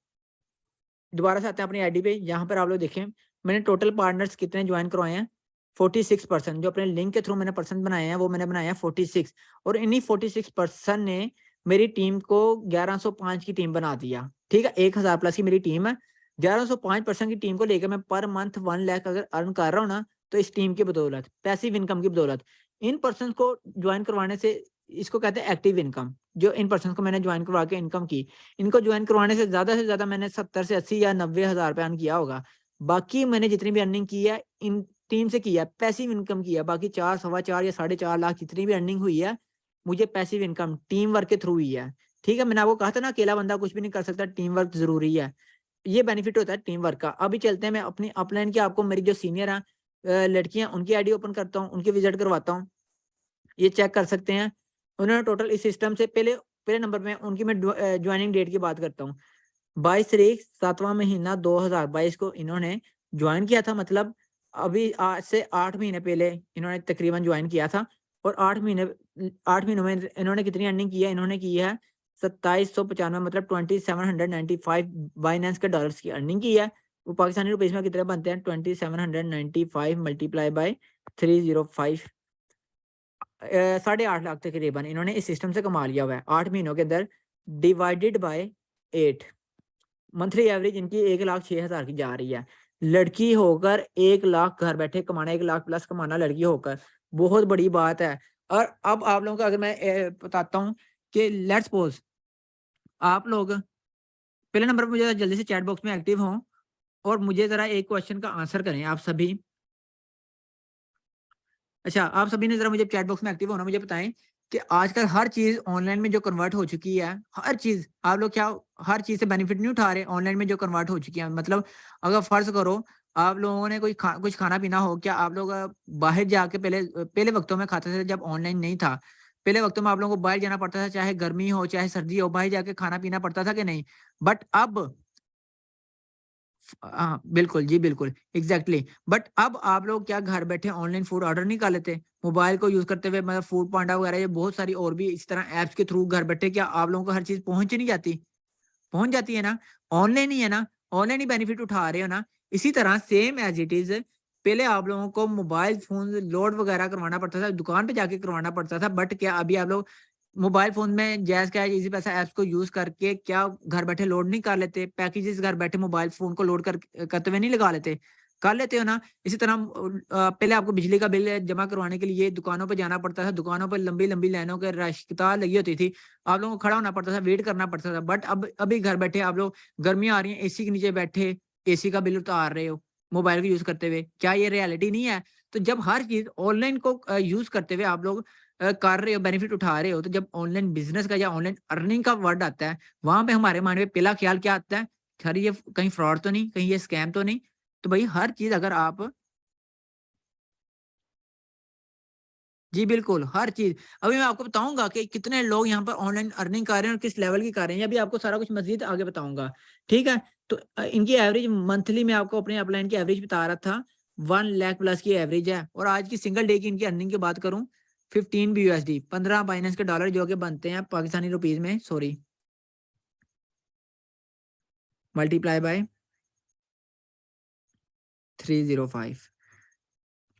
दोबारा से आते हैं अपनी आईडी पे। यहाँ पर आप लोग देखें, मैंने टोटल पार्टनर्स कितने जॉइन करवाए हैं, 46 पर्सन। जो अपने लिंक के थ्रू मैंने पर्सन बनाए हैं, वो मैंने बनाए हैं 46, और इन्हीं 46 पर्सन ने मेरी टीम को 1105 की टीम बना दिया। ठीक है, 1000 प्लस की मेरी टीम है। 1105 पर्सन की टीम को लेकर मैं पर मंथ 1 लाख अगर अर्न कर रहा हूँ ना, तो इस टीम की बदौलत, पैसिव इनकम की बदौलत। इन पर्सन को ज्वाइन करवाने से, इसको कहते हैं एक्टिव इनकम। जो इन पर्सन को मैंने ज्वाइन करवा के इनकम की, इनको ज्वाइन करवाने से ज़्यादा मैंने 70 से 80 या 90,000 रुपए अर्न किया होगा। बाकी मैंने जितनी भी अर्निंग की है, इन टीम से की है, पैसिव इनकम की है। बाकी 4, सवा 4 या साढ़े 4 लाख जितनी भी अर्निंग हुई है, मुझे पैसिव इनकम टीम वर्क के थ्रू हुई है। ठीक है, मैंने आपको कहा था ना, अकेला बंदा कुछ भी नहीं कर सकता, टीम वर्क ज़रूरी है। ये बेनिफिट होता है टीम वर्क का। अभी चलते हैं, मैं अपनी अपलाइन की आपको मेरी जो सीनियर हैं लड़कियाँ, उनकी आईडी ओपन करता हूँ, उनकी विज़िट करवाता हूँ। ये चेक कर सकते हैं। उन्होंने टोटल इस सिस्टम से पहले पहले नंबर पे उनकी मैं जॉइनिंग डेट की बात करता हूँ। 22 तारीख 7वां महीना 2022 को इन्होंने जॉइन किया था, मतलब अभी आज से 8 महीने पहले इन्होंने तकरीबन जॉइन किया था। और 8 महीनों में इन्होंने कितनी अर्निंग की है? इन्होंने की है 2795, मतलब 2795 बाइनेंस के डॉलर्स की अर्निंग की है। वो पाकिस्तानी रुपीज़ में कितने बनते हैं? 2795 मल्टीप्लाई बाय 305, 8.5 लाख तकरीबन इन्होंने इस सिस्टम से कमा लिया हुआ है 8 महीनों के अंदर, डिवाइडेड बाय 8। मंथली एवरेज इनकी 1,06,000 की जा रही है। लड़की होकर 1 लाख घर बैठे कमाना, 1 लाख प्लस कमाना लड़की होकर, बहुत बड़ी बात है। और अब आप लोगों को अगर मैं बताता हूँ कि लेट्स सपोज़ आप लोग पहले नंबर पे मुझे जल्दी से चैट बॉक्स में एक्टिव हों और मुझे ज़रा एक क्वेश्चन का आंसर करें आप सभी। अच्छा, आप सभी ने ज़रा मुझे चैट बॉक्स में एक्टिव होना मुझे बताएँ कि आजकल हर चीज़ ऑनलाइन में जो कन्वर्ट हो चुकी है, हर चीज़ आप लोग क्या हर चीज़ से बेनिफिट नहीं उठा रहे ऑनलाइन में जो कन्वर्ट हो चुकी है। मतलब अगर फ़र्ज़ करो आप लोगों ने कोई कुछ खाना-पीना हो, क्या आप लोग बाहर जाके पहले वक़्तों में खाते थे जब ऑनलाइन नहीं था। पहले वक़्तों में आप लोगों को बाहर जाना पड़ता था, चाहे गर्मी हो, चाहे सर्दी हो, बाहर जाके खाना-पीना पड़ता था कि नहीं? बट अब हाँ, बिल्कुल, जी बिल्कुल, एग्ज़ैक्टली। बट अब आप लोग क्या घर बैठे ऑनलाइन फूड ऑर्डर नहीं कर लेते? मोबाइल को यूज़ करते हुए मतलब फूड पांडा वगैरह ये बहुत सारी और भी इस तरह ऐप्स के थ्रू घर बैठे क्या आप लोगों को हर चीज़ पहुँच नहीं जाती? पहुँच जाती है ना? ऑनलाइन ही है ना? ऑनलाइन ही बेनिफिट उठा रहे हो ना? इसी तरह सेम एज़ इट इज़ पहले आप लोगों को मोबाइल फ़ोन लोड वगैरह करवाना पड़ता था, दुकान पे जाके करवाना पड़ता था। बट क्या अभी आप लोग मोबाइल फ़ोन में जैज़ कैश, ईज़ी पैसा ऐप्स को यूज़ करके क्या घर बैठे लोड नहीं कर लेते? पैकेजेज़ घर बैठे मोबाइल फ़ोन को लोड करते हुए नहीं लगा लेते? कर लेते हो ना? इसी तरह पहले आपको बिजली का बिल जमा करवाने के लिए दुकानों पे जाना पड़ता था। दुकानों पर लंबी-लंबी लाइनों के रश कतार लगी होती थी। आप लोगों को खड़ा होना पड़ता था, वेट करना पड़ता था। बट अब अभी घर बैठे आप लोग गर्मियाँ आ रही हैं, एसी के नीचे बैठे एसी का बिल उतार रहे हो, मोबाइल को यूज़ करते हुए। क्या ये रियलिटी नहीं है? तो जब हर चीज़ ऑनलाइन को यूज़ करते हुए आप लोग कर रहे हो, बेनिफिट उठा रहे हो, तो जब ऑनलाइन बिज़नेस का या ऑनलाइन अर्निंग का वर्ड आता है, वहाँ पे हमारे माइंड में पहला ख़्याल क्या आता है? कि अरे ये कहीं फ्रॉड तो नहीं? कहीं ये स्कैम तो नहीं? तो भई हर चीज़ अगर आप जी, बिल्कुल, हर चीज़। अभी मैं आपको बताऊँगा कि कितने लोग यहाँ पर ऑनलाइन अर्निंग कर रहे हैं और किस लेवल की कर रहे हैं, ये भी आपको सारा कुछ मज़ीद आगे बताऊँगा, ठीक है? तो इनकी एवरेज मंथली मैं आपको अपने अपलाइन की एवरेज बता रहा था, 1 लाख प्लस की एवरेज है और आज की सिंगल डे की इनकी अर्निंग की बात करूँ, 15 BUSD 15 बाइनेंस के डॉलर जो कि बनते हैं पाकिस्तानी रुपीज़ में सॉरी, मल्टीप्लाई बाय 305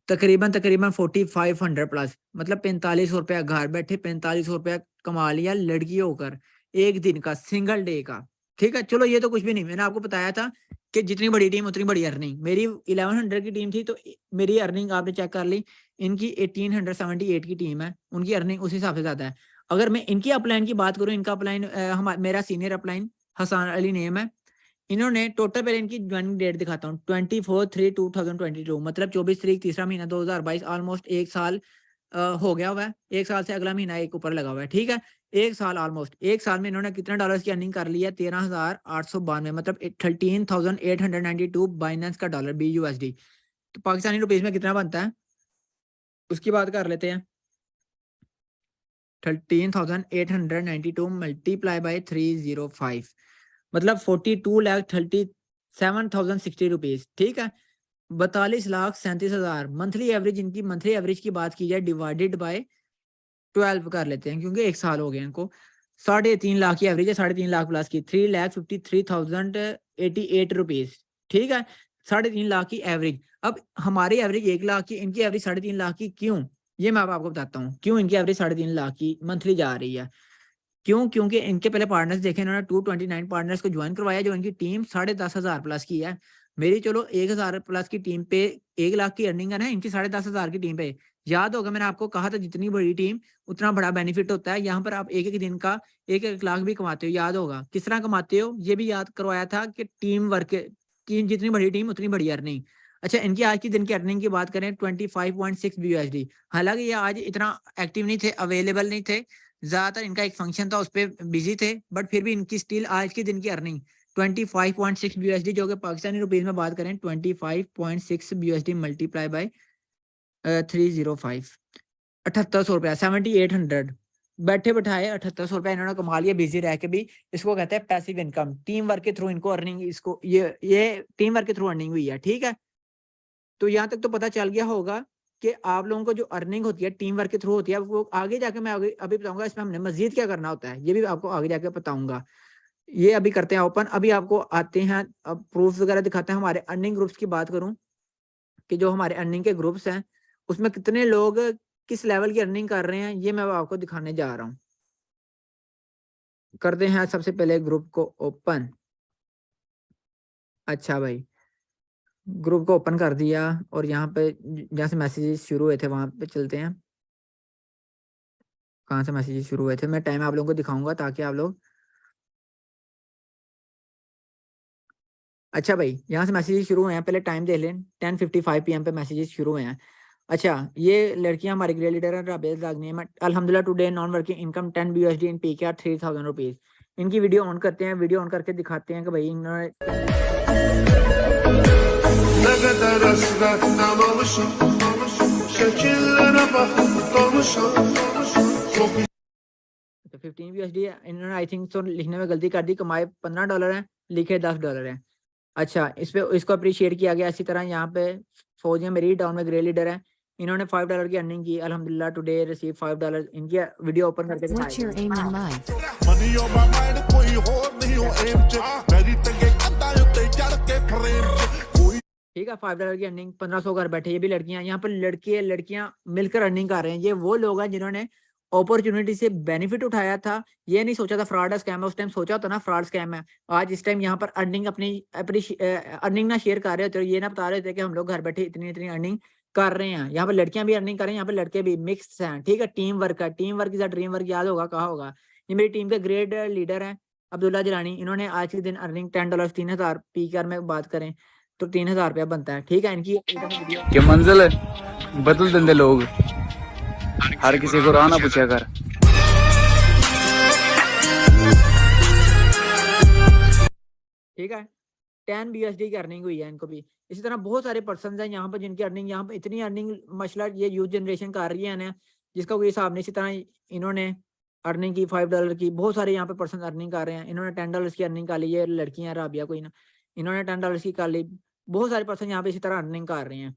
तकरीबन 4500 प्लस मतलब ₹4500 घर बैठे ₹4500 कमा लिया लड़की होकर, 1 दिन का सिंगल डे का, ठीक है? चलो ये तो कुछ भी नहीं, मैंने आपको बताया था कि जितनी बड़ी टीम उतनी बड़ी अर्निंग। मेरी 1100 की टीम थी तो मेरी अर्निंग आपने चेक कर ली, इनकी 1878 की टीम है, उनकी अर्निंग उस हिसाब से ज़्यादा है। अगर मैं इनकी अपलाइन की बात करूँ, इनका अपलाइन मेरा senior upline Hasan Ali name है। इन्होंने टोटल पहले इनकी जॉइनिंग डेट दिखाता हूँ 24/3/2022 मतलब 24 तारीख तीसरा महीना 2022 ऑलमोस्ट 1 साल हो गया हुआ है। 1 साल से अगला महीना एक ऊपर लगा हुआ है, ठीक है? 1 साल ऑलमोस्ट 1 साल में इन्होंने कितने डॉलर्स की अर्निंग कर ली है 13,892 मतलब 13,892 बाइनेंस का डॉलर BUSD तो पाकिस्तानी रुपीज़ में कितना बनता है? उसकी बात कर लेते हैं। 13,892 मल्टीप्लाई बाय 305 मतलब 42,37,060 रुपीज़ ठीक है? 42,37,000 मंथली एवरेज इनकी मंथली एवरेज की बात की जाए डिवाइडेड बाय 12 कर लेते हैं क्योंकि 1 साल हो गए इनको। 3.5 लाख की एवरेज है 3.5 लाख प्लस की 3,53,088 रुपीज़ ठीक है? 3.5 लाख की एवरेज। अब हमारी एवरेज 1 लाख की, इनकी एवरेज 3.5 लाख की क्यों? ये मैं अब आपको बताता हूँ। क्यों इनकी एवरेज 3.5 लाख की मंथली जा रही है? क्यों? क्योंकि इनके पहले पार्टनर्स देखे इन्होंने 229 पार्टनर्स को जॉइन करवाया जो इनकी टीम 10,500 प्लस की है। मेरी चलो 1,000 प्लस की टीम पे 1 लाख की अर्निंग है ना, इनकी 10,500 की टीम पे। याद होगा मैंने आपको कहा था जितनी बड़ी टीम उतना बड़ा बेनिफिट होता है। यहाँ पर आप 1-1 दिन का 1-1 लाख भी कमाते हो, याद होगा। किस तरह कमाते हो? ये भी याद करवाया था कि टीम वर्क टीम जितनी बड़ी टीम उतनी बड़ी अर्निंग। अच्छा इनकी आज के दिन की अर्निंग की बात करें 25.6 BUSD हालाँकि ये आज इतना एक्टिव नहीं थे, अवेलेबल नहीं थे। ज़्यादातर इनका एक फंक्शन था उस पे बिज़ी थे, बट फिर भी इनकी स्टिल आज के दिन की अर्निंग 25.6 BUSD जो कि पाकिस्तानी रुपीज़ में बात करें 25.6 BUSD मल्टीप्लाई बाय 305 ₹7,800 7800 बैठे-बिठाए ₹7,800 इन्होंने कमा लिया बिज़ी रह के भी। इसको कहते हैं पैसिव इनकम। टीम वर्क के थ्रू इनको अर्निंग इसको ये टीम वर्क के थ्रू अर्निंग हुई है, ठीक है? तो यहाँ तक तो पता चल गया होगा कि आप लोगों को जो अर्निंग होती है टीम वर्क के थ्रू होती है वो आगे जाके मैं आगे अभी बताऊँगा इसमें हमने मज़ीद क्या करना होता है, ये भी आपको आगे जाके बताऊँगा। ये अभी करते हैं ओपन, अभी आपको आते हैं अब प्रूफ़्स वगैरह दिखाते हैं हमारे अर्निंग ग्रुप्स की बात करूँ कि जो हमारे अर्निंग के ग्रुप्स हैं, उसमें कितने लोग किस लेवल की अर्निंग कर रहे हैं, ये मैं अब आपको दिखाने जा रहा हूँ। करते हैं सबसे पहले ग्रुप को ओपन। अच्छा भाई, ग्रुप को ओपन कर दिया और यहाँ पे जहाँ से मैसेजेस शुरू हुए थे वहाँ पे चलते हैं। कहाँ से मैसेजेस शुरू हुए थे? मैं टाइम आप लोगों को दिखाऊँगा ताकि आप लोग अच्छा भाई, यहाँ से मैसेजेस शुरू हुए हैं, पहले टाइम देख लें 10:55 पीएम पे मैसेजेस शुरू हुए हैं। अच्छा, ये लड़कियां हमारे ग्रे लीडर हैं, राबिया दागनी है। अल्हम्दुलिल्लाह today non working income 10 BUSD इन पीकेआर 3000 रुपीज। इनकी वीडियो ऑन करते हैं, वीडियो ऑन करके दिखाते हैं कि भाई इन्होंने 15 BUSD है। इन्होंने आई थिंक तो लिखने में गलती कर दी, कमाए $15 है, लिखे $10 है। अच्छा, इस पे इसको अप्रिशिएट किया गया। इसी तरह यहाँ पे फौजिया मेरी टाउन में ग्रे लीडर है, इन्होंने $5 की अर्निंग की। अल्हम्दुलिल्लाह टुडे रिसीव $5। इनकी वीडियो ओपन करके ठीक है, $5 की अर्निंग, 1500 घर बैठे। ये भी लड़कियां, यहाँ पर लड़कियां मिलकर अर्निंग कर रहे हैं। ये वो लोग हैं जिन्होंने अपॉर्चुनिटी से बेनिफिट उठाया था। ये नहीं सोचा था फ्रॉड स्कैम है, उस टाइम सोचा होता ना फ्रॉड स्कैम है। आज इस टाइम यहाँ पर अर्निंग अपनी अर्निंग ना शेयर कर रहे होते, ये ना बता रहे थे कि हम लोग घर बैठे इतनी इतनी अर्निंग कर रहे हैं। यहाँ पर लड़कियां भी अर्निंग कर रही हैं, यहाँ पर लड़के भी मिक्स हैं। ठीक है, टीम वर्क है, team work is dream work, याद होगा, कहा होगा। ये मेरी टीम के ग्रेट लीडर हैं अब्दुल्ला जिलानी। इन्होंने आज के दिन अर्निंग $10 3000 पीकेआर में बात करें तो $3000 बनता है। ठीक है, इनकी ये मंजिल है, बदल देंगे लोग, हर किसी को राह ना पूछा कर। ठीक है, 10 BUSD की अर्निंग हुई है इनको भी। इसी तरह बहुत सारे पर्सन हैं यहाँ पर जिनकी अर्निंग, यहाँ पर इतनी अर्निंग माशाल्लाह ये यूथ जनरेशन कर रही है ना, जिसका कोई हिसाब नहीं। इसी तरह इन्होंने अर्निंग की $5 की। बहुत सारे यहाँ पे पर्सन अर्निंग कर रहे हैं। इन्होंने $10 की अर्निंग कर ली। ये लड़कियां राबिया कोई ना, इन्होंने $10 की कर ली। बहुत सारे पर्सन यहाँ पे इसी तरह अर्निंग कर रहे हैं।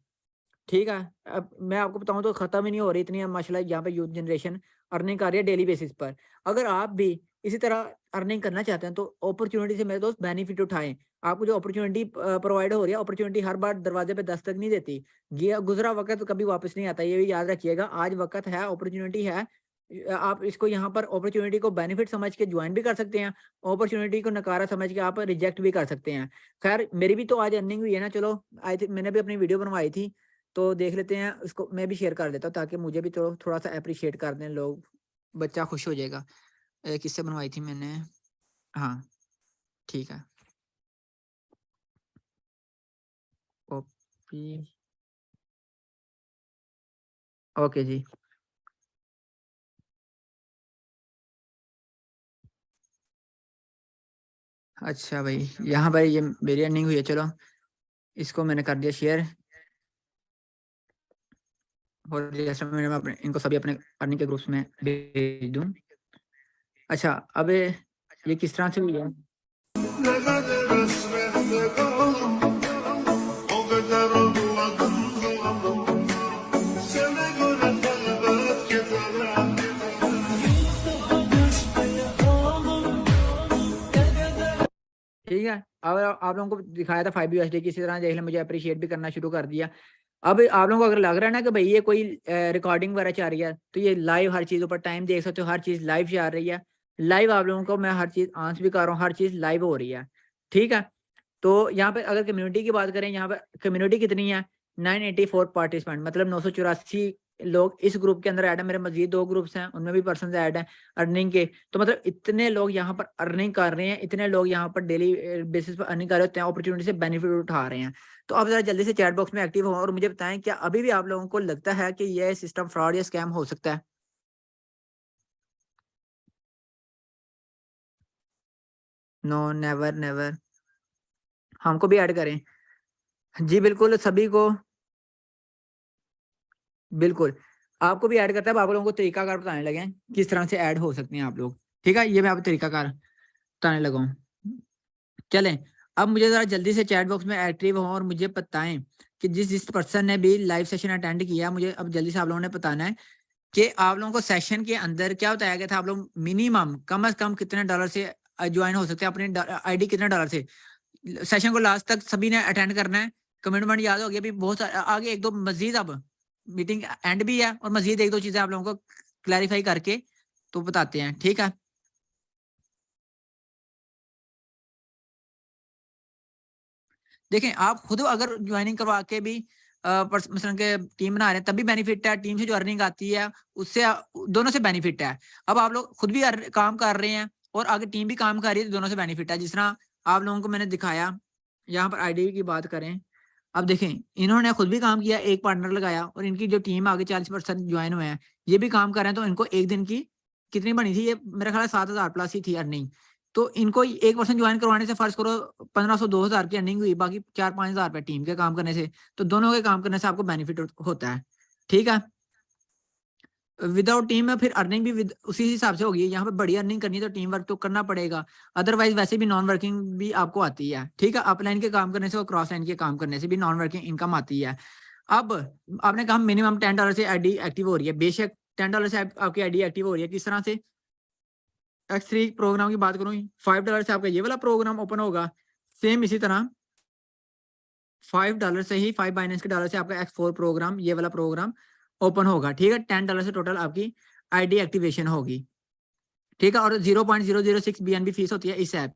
ठीक है, अब मैं आपको बताऊं तो खत्म ही नहीं हो रही, इतनी माशाल्लाह यहाँ पे यूथ जनरेशन अर्निंग कर रही है डेली बेसिस पर। अगर आप भी इसी तरह अर्निंग करना चाहते हैं तो अपॉर्चुनिटी से मेरे दोस्त बेनिफिट उठाएं। आपको जो अपॉर्चुनिटी प्रोवाइड हो रही है, अपॉर्चुनिटी हर बार दरवाजे पे दस्तक नहीं देती। ये गुजरा वक्त कभी वापस नहीं आता, ये भी याद रखिएगा। आज वक्त है, अपॉर्चुनिटी है, आप इसको यहाँ पर अपॉर्चुनिटी को बेनिफिट समझ के ज्वाइन भी कर सकते हैं, अपॉर्चुनिटी को नकारा समझ के आप रिजेक्ट भी कर सकते हैं। खैर, मेरी भी तो आज अर्निंग हुई है ना। चलो, आई थिंक मैंने भी अपनी वीडियो बनवाई थी, तो देख लेते हैं। उसको मैं भी शेयर कर देता हूँ ताकि मुझे भी तो थोड़ा सा अप्रिशिएट कर दें लोग, बच्चा खुश हो जाएगा। किससे बनवाई थी मैंने? हाँ, ठीक है, कॉपी, ओके जी। अच्छा भाई, यहाँ भाई ये मेरी अर्निंग हुई है। चलो, इसको मैंने कर दिया शेयर, और जैसे मैंने अपने इनको सभी अपने अर्निंग के ग्रुप्स में भेज दूँ। अच्छा, अब ये किस तरह से हुई है? ठीक है, अब आप लोगों को दिखाया था 5 USD की। इसी तरह देख लें, मुझे अप्रिशिएट भी करना शुरू कर दिया। अब आप लोगों को अगर लग रहा है ना कि भाई ये कोई रिकॉर्डिंग वगैरह चल रही है, तो ये लाइव हर चीज़ ऊपर टाइम देख सकते हो, हर चीज़ लाइव चल रही है। लाइव आप लोगों को मैं हर चीज़ आंसर भी कर रहा हूँ, हर चीज़ लाइव हो रही है। ठीक है, तो यहाँ पे अगर कम्युनिटी की बात करें, यहाँ पे कम्युनिटी कितनी है? 984 पार्टिसिपेंट, मतलब 984 लोग इस ग्रुप के अंदर ऐड है। मेरे मजीद 2 ग्रुप्स हैं, उनमें भी पर्सन ऐड हैं अर्निंग के। तो मतलब इतने लोग यहाँ पर अर्निंग कर रहे हैं, इतने लोग यहाँ पर डेली बेसिस पर अर्निंग कर रहे होते हैं, अपॉर्चुनिटी से बेनिफिट उठा रहे हैं। तो आप जरा जल्दी से चैट बॉक्स में एक्टिव हो और मुझे बताएं, क्या अभी भी आप लोगों को लगता है कि यह सिस्टम फ्रॉड या स्कैम हो सकता है? No, never never. हमको भी ऐड करें जी, बिल्कुल सभी को, बिल्कुल आपको भी ऐड करता है। अब आप लोगों को तरीकाकार बताने लगे हैं किस तरह से ऐड हो सकते हैं आप लोग। ठीक है, ये मैं आपको तरीकाकार बताने लगा हूँ। चलें, अब मुझे ज़रा जल्दी से चैट बॉक्स में एक्टिव हो और मुझे बताएं कि जिस जिस पर्सन ने भी लाइव सेशन अटेंड किया, मुझे अब जल्दी से आप लोगों ने बताना है कि आप लोगों को सेशन के अंदर क्या बताया गया था। आप लोग मिनिमम कम से कम कितने डॉलर से ज्वाइन हो सकते हैं, अपनी आईडी कितने डॉलर से। सेशन को लास्ट तक सभी ने अटेंड करना है। कमिटमेंट याद हो गया। अभी बहुत आगे एक दो मजीद, अब मीटिंग एंड भी है और मजीद एक दो चीजें आप लोगों को क्लैरिफाई करके तो बताते हैं। ठीक है, देखें, आप खुद अगर ज्वाइनिंग करवा के भी मसलन के टीम बना रहे हैं, तब भी बेनिफिट है। टीम से जो अर्निंग आती है उससे दोनों से बेनिफिट है। अब आप लोग खुद भी काम कर रहे हैं और आगे टीम भी काम कर रही है, तो दोनों से बेनिफिट है। जिस तरह आप लोगों को मैंने दिखाया, यहाँ पर आईडी की बात करें अब देखें, इन्होंने खुद भी काम किया, एक पार्टनर लगाया और इनकी जो टीम आगे 40% ज्वाइन हुए हैं, ये भी काम कर रहे हैं, तो इनको एक दिन की कितनी बनी थी, ये मेरा ख्याल 7,000 प्लस ही थी अर्निंग। तो इनको 1% ज्वाइन करवाने से फर्ज करो 1500 2000 की अर्निंग हुई, बाकी 4-5,000 रुपए टीम के काम करने से, तो दोनों के काम करने से आपको बेनिफिट होता है। ठीक है, विदाउट टीम में फिर अर्निंग भी उसी हिसाब से होगी। यहाँ पे बड़ी अर्निंग करनी है तो टीम वर्क तो करना पड़ेगा, अदरवाइज वैसे भी नॉन वर्किंग भी आपको आती है। ठीक है, अपलाइन के काम करने से और क्रॉस लाइन के काम करने से भी नॉन वर्किंग इनकम आती है। अब आपने कहा मिनिमम $10 से आईडी एक्टिव हो रही है, बेशक $10 से आपकी आईडी एक्टिव हो रही है। किस तरह से? X3 प्रोग्राम की बात करूँ, $5 से आपका ये वाला प्रोग्राम ओपन होगा, सेम इसी तरह $5 से ही 5 बाइनेंस के डॉलर से आपका X4 प्रोग्राम, ये वाला प्रोग्राम ओपन होगा। ठीक है, $10 से टोटल आपकी आईडी एक्टिवेशन होगी। ठीक है, और 0.006 BNB फीस होती है इस ऐप।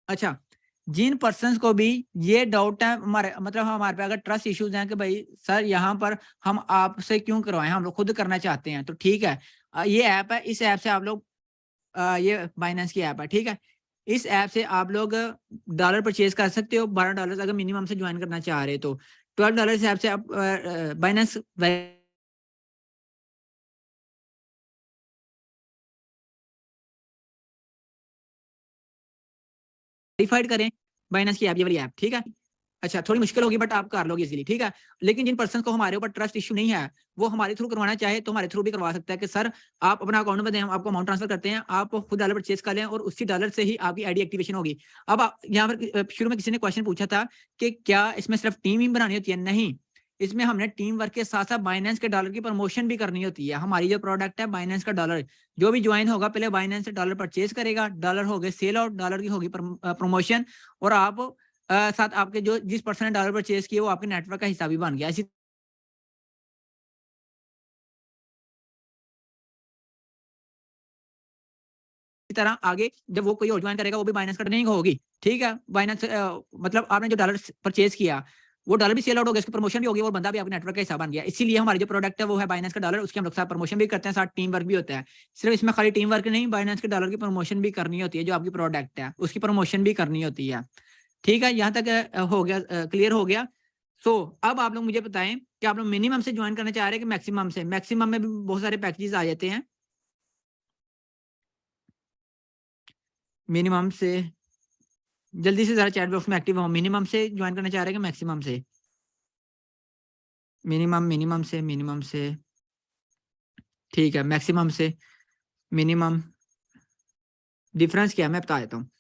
अच्छा, जिन पर्सन्स को भी ये डाउट है, हमारे मतलब हमारे पे अगर ट्रस्ट इश्यूज हैं कि भाई सर यहाँ पर हम आपसे क्यों करवाएं, हम लोग खुद करना चाहते हैं, तो ठीक है, ये ऐप है, इस ऐप से आप लोग ये बाइनेंस की ऐप है। ठीक है, इस ऐप से आप लोग डॉलर परचेज कर सकते हो, $12 अगर मिनिमम से ज्वाइन करना चाह रहे तो। $12 इस ऐप से आप बाइनेंस वेरीफाइड करें, बाइनेंस की ऐप, ये वाली ऐप। ठीक है, अच्छा थोड़ी मुश्किल होगी बट आप कर लोगे इजीली। ठीक है, लेकिन जिन पर्सन को हमारे ऊपर ट्रस्ट इश्यू नहीं है, वो हमारे थ्रू करवाना चाहे तो हमारे थ्रू भी करवा सकता है कि सर आप अपना अकाउंट में दें, हम आपको अमाउंट ट्रांसफर करते हैं, आप खुद डॉलर परचेज कर लें और उसी डॉलर से ही आपकी आईडी एक्टिवेशन होगी। अब यहाँ पर शुरू में किसी ने क्वेश्चन पूछा था कि क्या इसमें सिर्फ टीम ही बनानी होती है? नहीं, इसमें हमने टीम वर्क के साथ साथ बाइनेंस के डॉलर की प्रमोशन भी करनी होती है। हमारी जो प्रोडक्ट है बाइनेंस का डॉलर, जो भी ज्वाइन होगा पहले बाइनेंस से डॉलर परचेज करेगा, डॉलर हो गए सेल आउट, डॉलर की होगी प्रमोशन, और आप साथ आपके जो जिस पर्सन ने डॉलर परचेज किए वो आपके नेटवर्क का हिस्सा भी बन गया। इसी तरह आगे जब वो कोई और ज्वाइन करेगा वो भी बाइनेंस का नहीं होगी। ठीक है, बाइनेंस मतलब आपने जो डॉलर परचेज किया वो डॉलर भी सेल आउट हो गया, उसकी प्रमोशन भी होगी और बंदा भी आपके नेटवर्क का हिस्सा बन गया। इसीलिए हमारी जो प्रोडक्ट है वो है बाइनेंस का डॉलर, उसकी हम लोग साथ प्रमोशन भी करते हैं, साथ टीम वर्क भी होता है। सिर्फ इसमें खाली टीम वर्क नहीं, बाइनेंस के डॉलर की प्रमोशन भी करनी होती है, जो आपकी प्रोडक्ट है उसकी प्रमोशन भी करनी होती है। ठीक है, यहाँ तक हो गया, क्लियर हो गया। सो अब आप लोग मुझे बताएं कि आप लोग मिनिमम से ज्वाइन करना चाह रहे हैं कि मैक्सिमम से? मैक्सिमम में भी बहुत सारे पैकेजेस आ जाते हैं। मिनिमम से जल्दी से जरा चैट बॉक्स में एक्टिव हो, मिनिमम से ज्वाइन करना चाह रहे हैं कि मैक्सिमम से? मिनिमम, मिनिमम से ठीक है, मैक्सिमम से मिनिमम डिफरेंस क्या है मैं बता देता हूँ।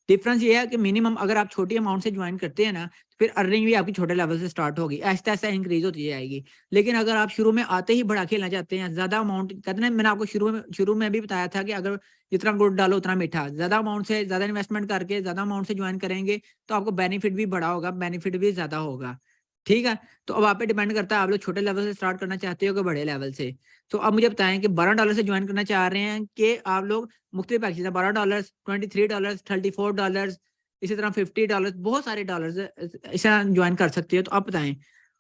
डिफरेंस ये है कि मिनिमम अगर आप छोटी अमाउंट से ज्वाइन करते हैं ना, तो फिर अर्निंग भी आपकी छोटे लेवल से स्टार्ट होगी, ऐसा ऐसा इंक्रीज होती जाएगी। लेकिन अगर आप शुरू में आते ही बड़ा खेलना चाहते हैं, ज्यादा अमाउंट, कहते हैं मैंने आपको शुरू में भी बताया था कि अगर जितना गुड़ डालो उतना मीठा, ज्यादा अमाउंट से ज्यादा इन्वेस्टमेंट करके ज्यादा अमाउंट से ज्वाइन करेंगे तो आपको बेनिफिट भी बड़ा होगा, बेनिफिट भी ज्यादा होगा। ठीक है, तो अब आप पे डिपेंड करता है आप लोग छोटे लेवल से स्टार्ट करना चाहते हो कि बड़े लेवल से। तो अब मुझे बताएं कि $12 से ज्वाइन करना चाह रहे हैं कि आप लोग, मुख्तलिफ पैकेज है, $12, $23, $34, इसी तरह $50, बहुत सारे डॉलर्स इसे ज्वाइन कर सकते हो। तो आप बताएं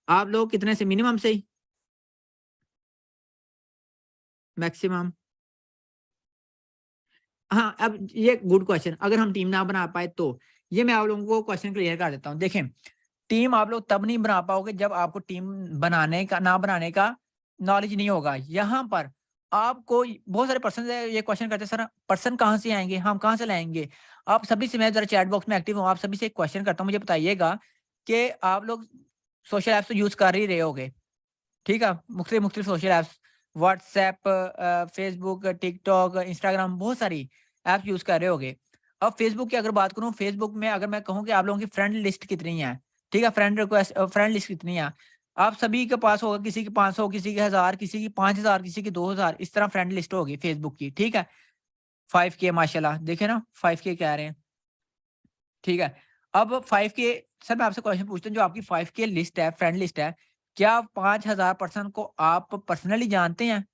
आप लोग कितने से? मिनिमम से ही मैक्सिमम? हाँ, अब ये गुड क्वेश्चन, अगर हम टीम ना बना पाए तो ये मैं आप लोगों को क्वेश्चन क्लियर कर देता हूँ। देखें, टीम आप लोग तब नहीं बना पाओगे जब आपको टीम बनाने का ना बनाने का नॉलेज नहीं होगा। यहाँ पर आपको बहुत सारे पर्सन ये क्वेश्चन करते हैं, सर पर्सन कहाँ से आएंगे, हम कहाँ से लाएंगे? आप सभी से, मैं जरा चैट बॉक्स में एक्टिव हूँ, आप सभी से एक क्वेश्चन करता हूँ, मुझे बताइएगा कि आप लोग सोशल ऐप्स तो यूज कर ही रहे होगे। ठीक है, मुख्तलिफ मुख्तलिफ social apps, WhatsApp, Facebook, TikTok, Instagram, बहुत सारी ऐप्स यूज कर रहे होगे। अब फेसबुक की अगर बात करूँ, फेसबुक में अगर मैं कहूँ कि आप लोगों की फ्रेंड लिस्ट कितनी है, ठीक है, फ्रेंड रिक्वेस्ट, फ्रेंड लिस्ट कितनी है, आप सभी के पास होगा, किसी की 500, किसी की 1000, किसी की 5000, किसी की 2000, इस तरह फ्रेंड लिस्ट होगी फेसबुक की। ठीक है, 5K माशाल्लाह, देखे ना 5K कह रहे हैं। ठीक है, अब 5K, सर मैं आपसे क्वेश्चन पूछता हूँ, जो आपकी 5K लिस्ट है, फ्रेंड लिस्ट है, क्या 5000 पर्सन को आप पर्सनली जानते हैं?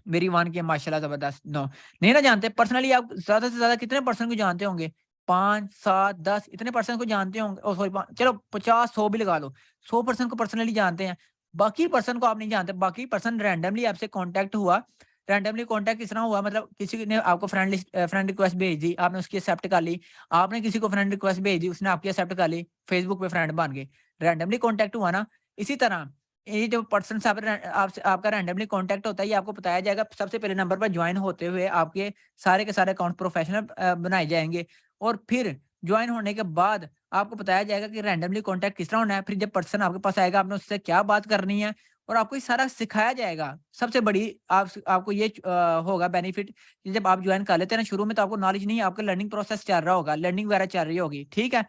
मेरी 1K माशाल्लाह जबरदस्त। नो, नहीं ना जानते। पर्सनली आप ज्यादा से ज्यादा कितने पर्सन को जानते होंगे? 5, 7, 10 इतने पर्सन को जानते होंगे, सॉरी चलो 50, 100 भी लगा लो, 100 पर्सन को पर्सनली जानते हैं, बाकी पर्सन को आप नहीं जानते, बाकी पर्सन रैंडमली आपसे कांटेक्ट हुआ, रैंडमली कांटेक्ट किस तरह हुआ, मतलब किसी ने आपको फ्रेंड रिक्वेस्ट भेज दी, आपने उसकी एक्सेप्ट कर ली, आपने किसी को फ्रेंड रिक्वेस्ट भेज दी, उसने आपकी एक्सेप्ट कर ली, फेसबुक पे फ्रेंड बन गए, रैंडमली कांटेक्ट हुआ ना। इसी तरह ये जो पर्सन से आपसे आपका रैंडमली कांटेक्ट होता है, ये आपको बताया जाएगा, सबसे पहले नंबर पर ज्वाइन होते हुए आपके सारे के सारे अकाउंट प्रोफेशनल बनाए जाएंगे, और फिर ज्वाइन होने के बाद आपको बताया जाएगा कि रैंडमली कांटेक्ट किस तरह होना है, फिर जब पर्सन आपके पास आएगा आपने उससे क्या बात करनी है, और आपको ये सारा सिखाया जाएगा। सबसे बड़ी आपको ये होगा बेनिफिट कि जब आप ज्वाइन कर लेते हैं ना, शुरू में तो आपको नॉलेज नहीं है, आपका लर्निंग प्रोसेस चल रहा होगा, लर्निंग वगैरह चल रही होगी, ठीक है।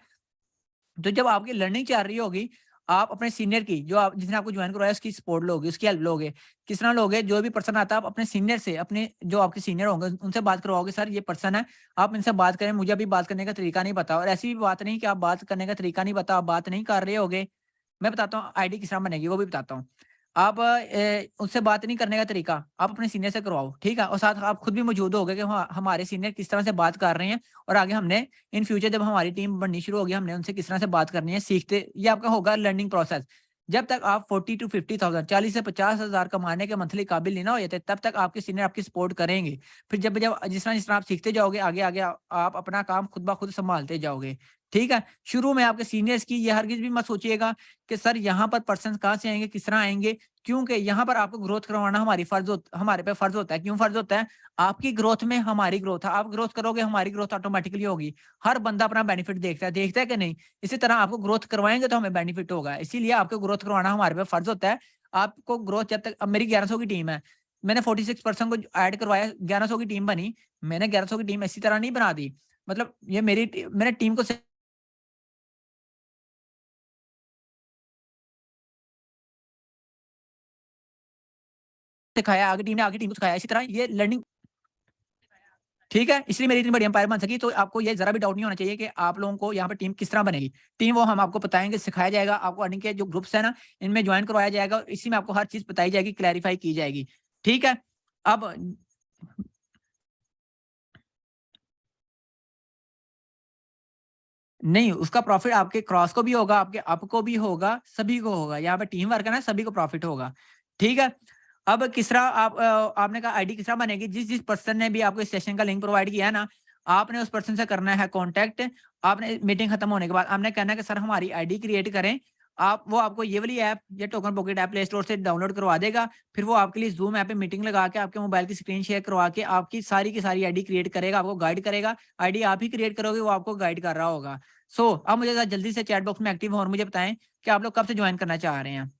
तो जब आपकी लर्निंग चल रही होगी, आप अपने सीनियर की, जो आप जिसने आपको ज्वाइन करवाया उसकी सपोर्ट लोगे, उसकी हेल्प लोगे। किस तरह लोगे, जो भी पर्सन आता है आप अपने सीनियर से, अपने जो आपके सीनियर होंगे उनसे बात करवाओगे, सर ये पर्सन है, आप इनसे बात करें, मुझे अभी बात करने का तरीका नहीं पता। और ऐसी भी बात नहीं कि आप बात करने का तरीका नहीं पता, आप बात नहीं कर रहे होगे, मैं बताता हूँ आईडी किस तरह बनेगी, वो भी बताता हूँ। आप उससे बात नहीं करने का तरीका आप अपने सीनियर से करवाओ, ठीक है? और साथ आप खुद भी मौजूद होगे कि हाँ, हमारे सीनियर किस तरह से बात कर रहे हैं, और आगे हमने इन फ्यूचर जब हमारी टीम बननी शुरू होगी, हमने उनसे किस तरह से बात करनी है, सीखते, ये आपका होगा लर्निंग प्रोसेस। जब तक आप 40 टू 50,000 40 से 50,000 कमाने के मंथली काबिल नहीं ना हो जाते, तब तक आपके सीनियर आपकी सपोर्ट करेंगे। फिर जब जब जिस तरह आप सीखते जाओगे, आगे आगे आप अपना काम खुद ब खुद संभालते जाओगे, ठीक है? शुरू में आपके सीनियर्स की ये हरगिज़ भी मत सोचिएगा कि सर यहाँ पर पर्सन्स कहाँ से आएँगे, किस तरह आएँगे, क्योंकि यहाँ पर आपको ग्रोथ करवाना हमारे पे फर्ज़ होता है। क्यों फर्ज़ होता है? आपकी ग्रोथ में हमारी ग्रोथ है। आप ग्रोथ करोगे, हमारी ग्रोथ ऑटोमैटिकली होगी। हर बंदा अपना बेनिफिट देखता है कि नहीं? इसी तरह आपको ग्रोथ करवाएँगे तो हमें बेनिफिट होगा। इसीलिए आपको ग्रोथ करवाना हमारे पे फर्ज़ होता है। आपको ग्रोथ जब तक, अब मेरी 1100 की टीम है। मैंने 46 पर्सन को ऐड करवाया, 1100 की टीम बनी। मैंने 1100 की टीम इसी तरह नहीं बना दी। मतलब ये मैंने टीम को सिखाया, आगे टीम को सिखाया। इसी तरह ये लर्निंग, ठीक है? इसलिए मेरी इतनी बड़ी एम्पायर बन सकी। तो आपको ये ज़रा भी डाउट नहीं होना चाहिए कि आप लोगों को यहाँ पे टीम किस तरह बनेगी। टीम वो हम आपको बताएँगे, सिखाया जाएगा। आपको अर्निंग के जो ग्रुप्स हैं ना, इनमें जॉइन करवाया जाएगा और इसी में आपको हर चीज़ बताई जाएगी, क्लैरिफ़ाई की जाएगी। ठीक है? अब नहीं, उसका प्रॉफ़िट आपके क्रॉस को भी होगा, आपके अप को भी होगा, सभी को होगा। यहाँ पे टीम वर्क है ना, सभी को प्रॉफ़िट होगा। ठीक है? अब किस तरह आपने कहा आईडी किस तरह बनेगी? जिस पर्सन ने भी आपको इस सेशन का लिंक प्रोवाइड किया है ना, आपने उस पर्सन से करना है कॉन्टैक्ट। आपने मीटिंग खत्म होने के बाद आपने कहना है कि सर हमारी आईडी क्रिएट करें। वो आपको ये वाली ऐप, ये token pocket app play store से डाउनलोड करवा देगा। फिर वो आपके लिए ज़ूम ऐप पे मीटिंग लगा के आपके मोबाइल की स्क्रीन शेयर करवा के आपकी सारी की सारी आईडी क्रिएट करेगा, आपको गाइड करेगा। आईडी आप ही क्रिएट करोगे, वो आपको गाइड कर रहा होगा। अब मुझे ज़रा जल्दी से चैट बॉक्स में एक्टिव हों और मुझे बताएँ कि आप लोग कब से जॉइन करना चाह रहे हैं?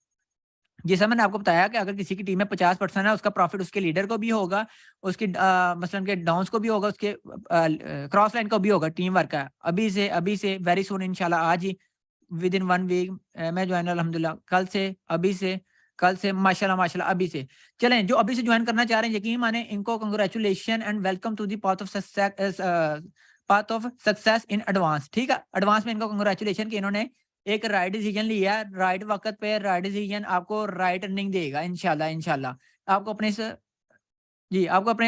जैसा मैंने आपको बताया कि अगर किसी की टीम में 50 पर्सन है, उसका प्रॉफिट उसके लीडर को भी होगा, उसकी मसलन के डाउन्स को भी होगा, उसके क्रॉस लाइन को भी होगा, टीम वर्क का। अभी से वेरी सून इंशाल्लाह, आज ही विद इन 1 वीक मैं जॉइन अल्हम्दुलिल्लाह, कल से माशाल्लाह अभी से। चलें, जो अभी से जॉइन करना चाह रहे हैं, यकीन माने इनको congratulation and welcome to the path of success in advance, ठीक है? एडवांस में इनको कांग्रेचुलेशन कि इन्होंने एक राइट डिसीजन लिया है, राइट वक़्त पे राइट डिसीजन आपको राइट अर्निंग देगा इंशाल्लाह। आपको अपने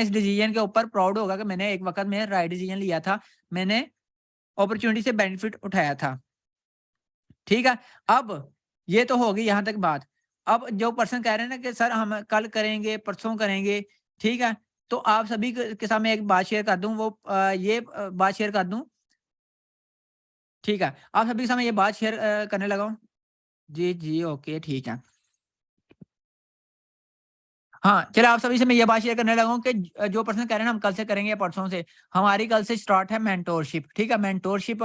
इस डिसीजन के ऊपर प्राउड होगा कि मैंने एक वक़्त में राइट डिसीजन लिया था। मैंने अपॉर्च्युनिटी से बेनिफिट उठाया था। ठीक है? अब ये तो हो गई यहाँ तक बात। अब जो पर्सन कह रहे हैं ना कि सर हम कल करेंगे, परसों करेंगे, ठीक है? तो आप सभी के सामने एक बात शेयर कर दूँ, बात शेयर कर दूँ, ठीक है? आप सभी के सामने ये बात शेयर करने लगा हूँ। जी, ओके, ठीक है। हाँ, चलिए आप सभी से मैं ये बात शेयर करने लगा हूँ कि जो पर्सन कह रहे हैं ना हम कल से करेंगे या परसों से, हमारी कल से स्टार्ट है मेंटोरशिप, ठीक है? मेंटोरशिप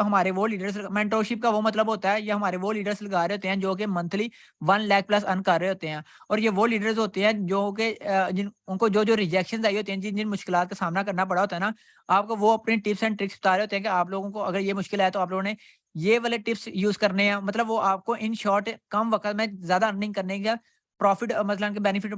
का वो मतलब होता है, ये हमारे वो लीडर्स लगा रहे होते हैं जो कि मंथली 1 लाख प्लस अर्न कर रहे होते हैं, और ये वो लीडर्स होते हैं जो कि जिन उनको जो रिजेक्शंस आई होती हैं, जिन-जिन मुश्किलात का सामना करना पड़ा होता है ना, आपको वो अपनी टिप्स एंड ट्रिक्स बता रहे होते हैं कि आप लोगों को अगर ये मुश्किल है तो आप लोगों ने ये वाले टिप्स यूज़ करने हैं। मतलब वो आपको इन शॉर्ट कम वक़्त में ज़्यादा अर्निंग करने का प्रॉफिट मतलब के बेनिफिट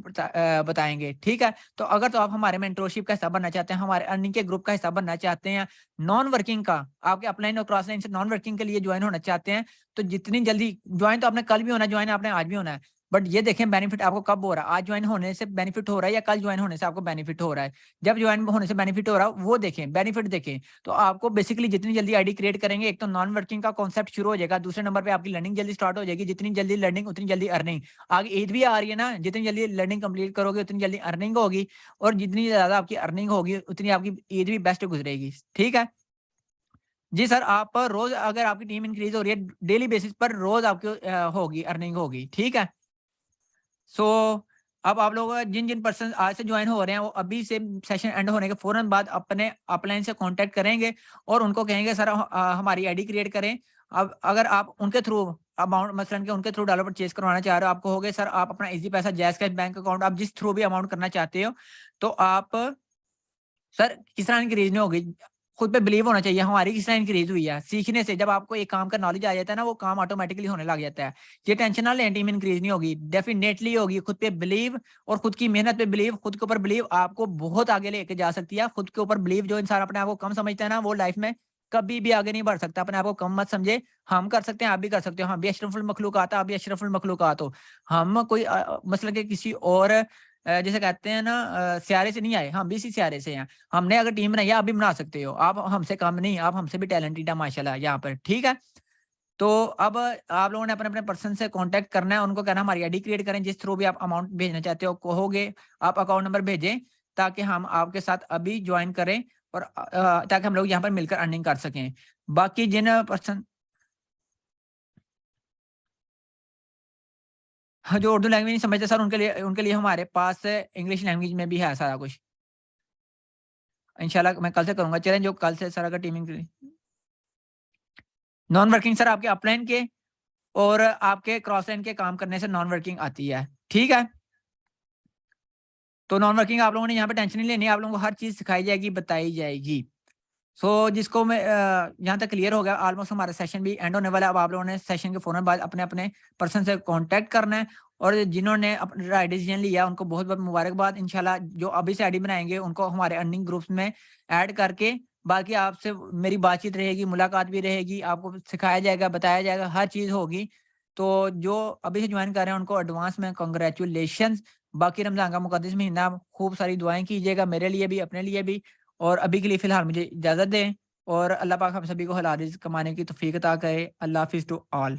बताएँगे, ठीक है? तो अगर तो आप हमारे मेंटरशिप का हिस्सा बनना चाहते हैं, हमारे अर्निंग के ग्रुप का हिस्सा बनना चाहते हैं, नॉन वर्किंग का, आपके अपलाइन और क्रॉस लाइन से नॉन वर्किंग के लिए जॉइन होना चाहते हैं, तो जितनी जल्दी जॉइन तो आपने कल भी होना है, जॉइन आपने आज भी होना है। बट ये देखें बेनिफिट आपको कब हो रहा है, आज ज्वाइन होने से बेनिफिट हो रहा है या कल ज्वाइन होने से आपको बेनिफिट हो रहा है। जब ज्वाइन होने से बेनिफिट हो रहा है वो देखें, बेनिफिट देखें। तो आपको बेसिकली जितनी जल्दी आईडी क्रिएट करेंगे, एक तो नॉन वर्किंग का कॉन्सेप्ट शुरू हो जाएगा, दूसरे नंबर पे आपकी लर्निंग जल्दी स्टार्ट हो जाएगी। जितनी जल्दी लर्निंग उतनी जल्दी अर्निंग। आगे ईद भी आ रही है ना, जितनी जल्दी लर्निंग कंप्लीट करोगे उतनी जल्दी अर्निंग होगी, और जितनी ज्यादा आपकी अर्निंग होगी उतनी आपकी ईद भी बेस्ट गुजरेगी। ठीक है जी सर, आप रोज अगर आपकी टीम इंक्रीज हो रही है डेली बेसिस पर, रोज आपकी होगी अर्निंग होगी। ठीक है, सो अब आप लोग जिन जिन पर्सन आज से ज्वाइन हो रहे हैं वो अभी से सेशन एंड होने के फौरन बाद अपने अपलाइन से कांटेक्ट करेंगे और उनको कहेंगे सर हमारी आईडी क्रिएट करें। अब अगर आप उनके थ्रू अमाउंट मसलन के उनके थ्रू डॉलर परचेज करवाना चाह रहे हो, आपको हो गए सर आप अपना इजी पैसा, जैस कैश बैंक अकाउंट, आप जिस थ्रू भी अमाउंट करना चाहते हो, तो आप सर किस तरह इंक्रीज नहीं होगी, खुद पे बिलीव होना चाहिए हमारी किस तरह इंक्रीज हुई है। सीखने से जब आपको एक काम का नॉलेज आ जाता है ना, वो काम ऑटोमेटिकली होने लग जाता है। ये टेंशन ना लें टीम इंक्रीज नहीं होगी, डेफिनेटली होगी। खुद पे बिलीव और खुद की मेहनत पे बिलीव, खुद के ऊपर बिलीव आपको बहुत आगे लेके जा सकती है। खुद के ऊपर बिलीव, जो इंसान अपने आप को कम समझता है ना, वो लाइफ में कभी भी आगे नहीं बढ़ सकता। अपने आप को कम मत समझे, हम कर सकते हैं, आप भी कर सकते हो। हम भी अशरफुल मखलूकात, आप भी अशरफुल मखलूकात हो। हम कोई मसलन के किसी और जैसे कहते हैं ना सियारे से नहीं आए, हम भी इसी सियारे से हैं। हमने अगर टीम बनाई है, आप भी बना सकते हो। आप हमसे कम नहीं, आप हमसे भी टैलेंटेड है माशाल्लाह यहाँ पर। ठीक है, तो अब आप लोगों ने अपने अपने पर्सन से कांटेक्ट करना है, उनको कहना हमारी आईडी क्रिएट करें, जिस थ्रू भी आप अमाउंट भेजना चाहते हो कहोगे, आप अकाउंट नंबर भेजें ताकि हम आपके साथ अभी ज्वाइन करें और ताकि हम लोग यहाँ पर मिलकर अर्निंग कर सकें। बाकी जिन पर्सन जो उर्दू लैंग्वेज नहीं समझते सर, उनके लिए हमारे पास इंग्लिश लैंग्वेज में भी है सारा कुछ। इंशाल्लाह मैं कल से करूँगा चैलेंज, जो कल से सर अगर टीमिंग नॉन वर्किंग सर आपके अपलाइन के और आपके क्रॉस लाइन के काम करने से नॉन वर्किंग आती है। ठीक है, तो नॉन वर्किंग आप लोगों ने यहाँ पे टेंशन नहीं लेनी है, आप लोगों को हर चीज़ सिखाई जाएगी, बताई जाएगी। सो जिसको मैं यहाँ तक क्लियर हो गया, ऑलमोस्ट हमारा सेशन भी एंड होने वाला है। अब आप लोगों ने सेशन के फौरन बाद अपने अपने पर्सन से कांटेक्ट करना है, और जिन्होंने अपना राइट डिसीजन लिया उनको बहुत बहुत मुबारकबाद। इंशाल्लाह जो अभी से आईडी बनाएंगे उनको हमारे अर्निंग ग्रुप्स में ऐड करके, बाकी आपसे मेरी बातचीत रहेगी, मुलाकात भी रहेगी, आपको सिखाया जाएगा, बताया जाएगा, हर चीज़ होगी। तो जो अभी से ज्वाइन कर रहे हैं उनको एडवांस में कांग्रेचुलेशंस। बाकी रमज़ान का मुक़द्दस महीना, खूब सारी दुआएं कीजिएगा मेरे लिए भी, अपने लिए भी। और अभी के लिए फ़िलहाल मुझे इजाज़त दें, और अल्लाह पाक हम सभी को हलाल रिज़्क़ कमाने की तौफ़ीक अता करे। अल्लाह हाफ़िज़ टू ऑल।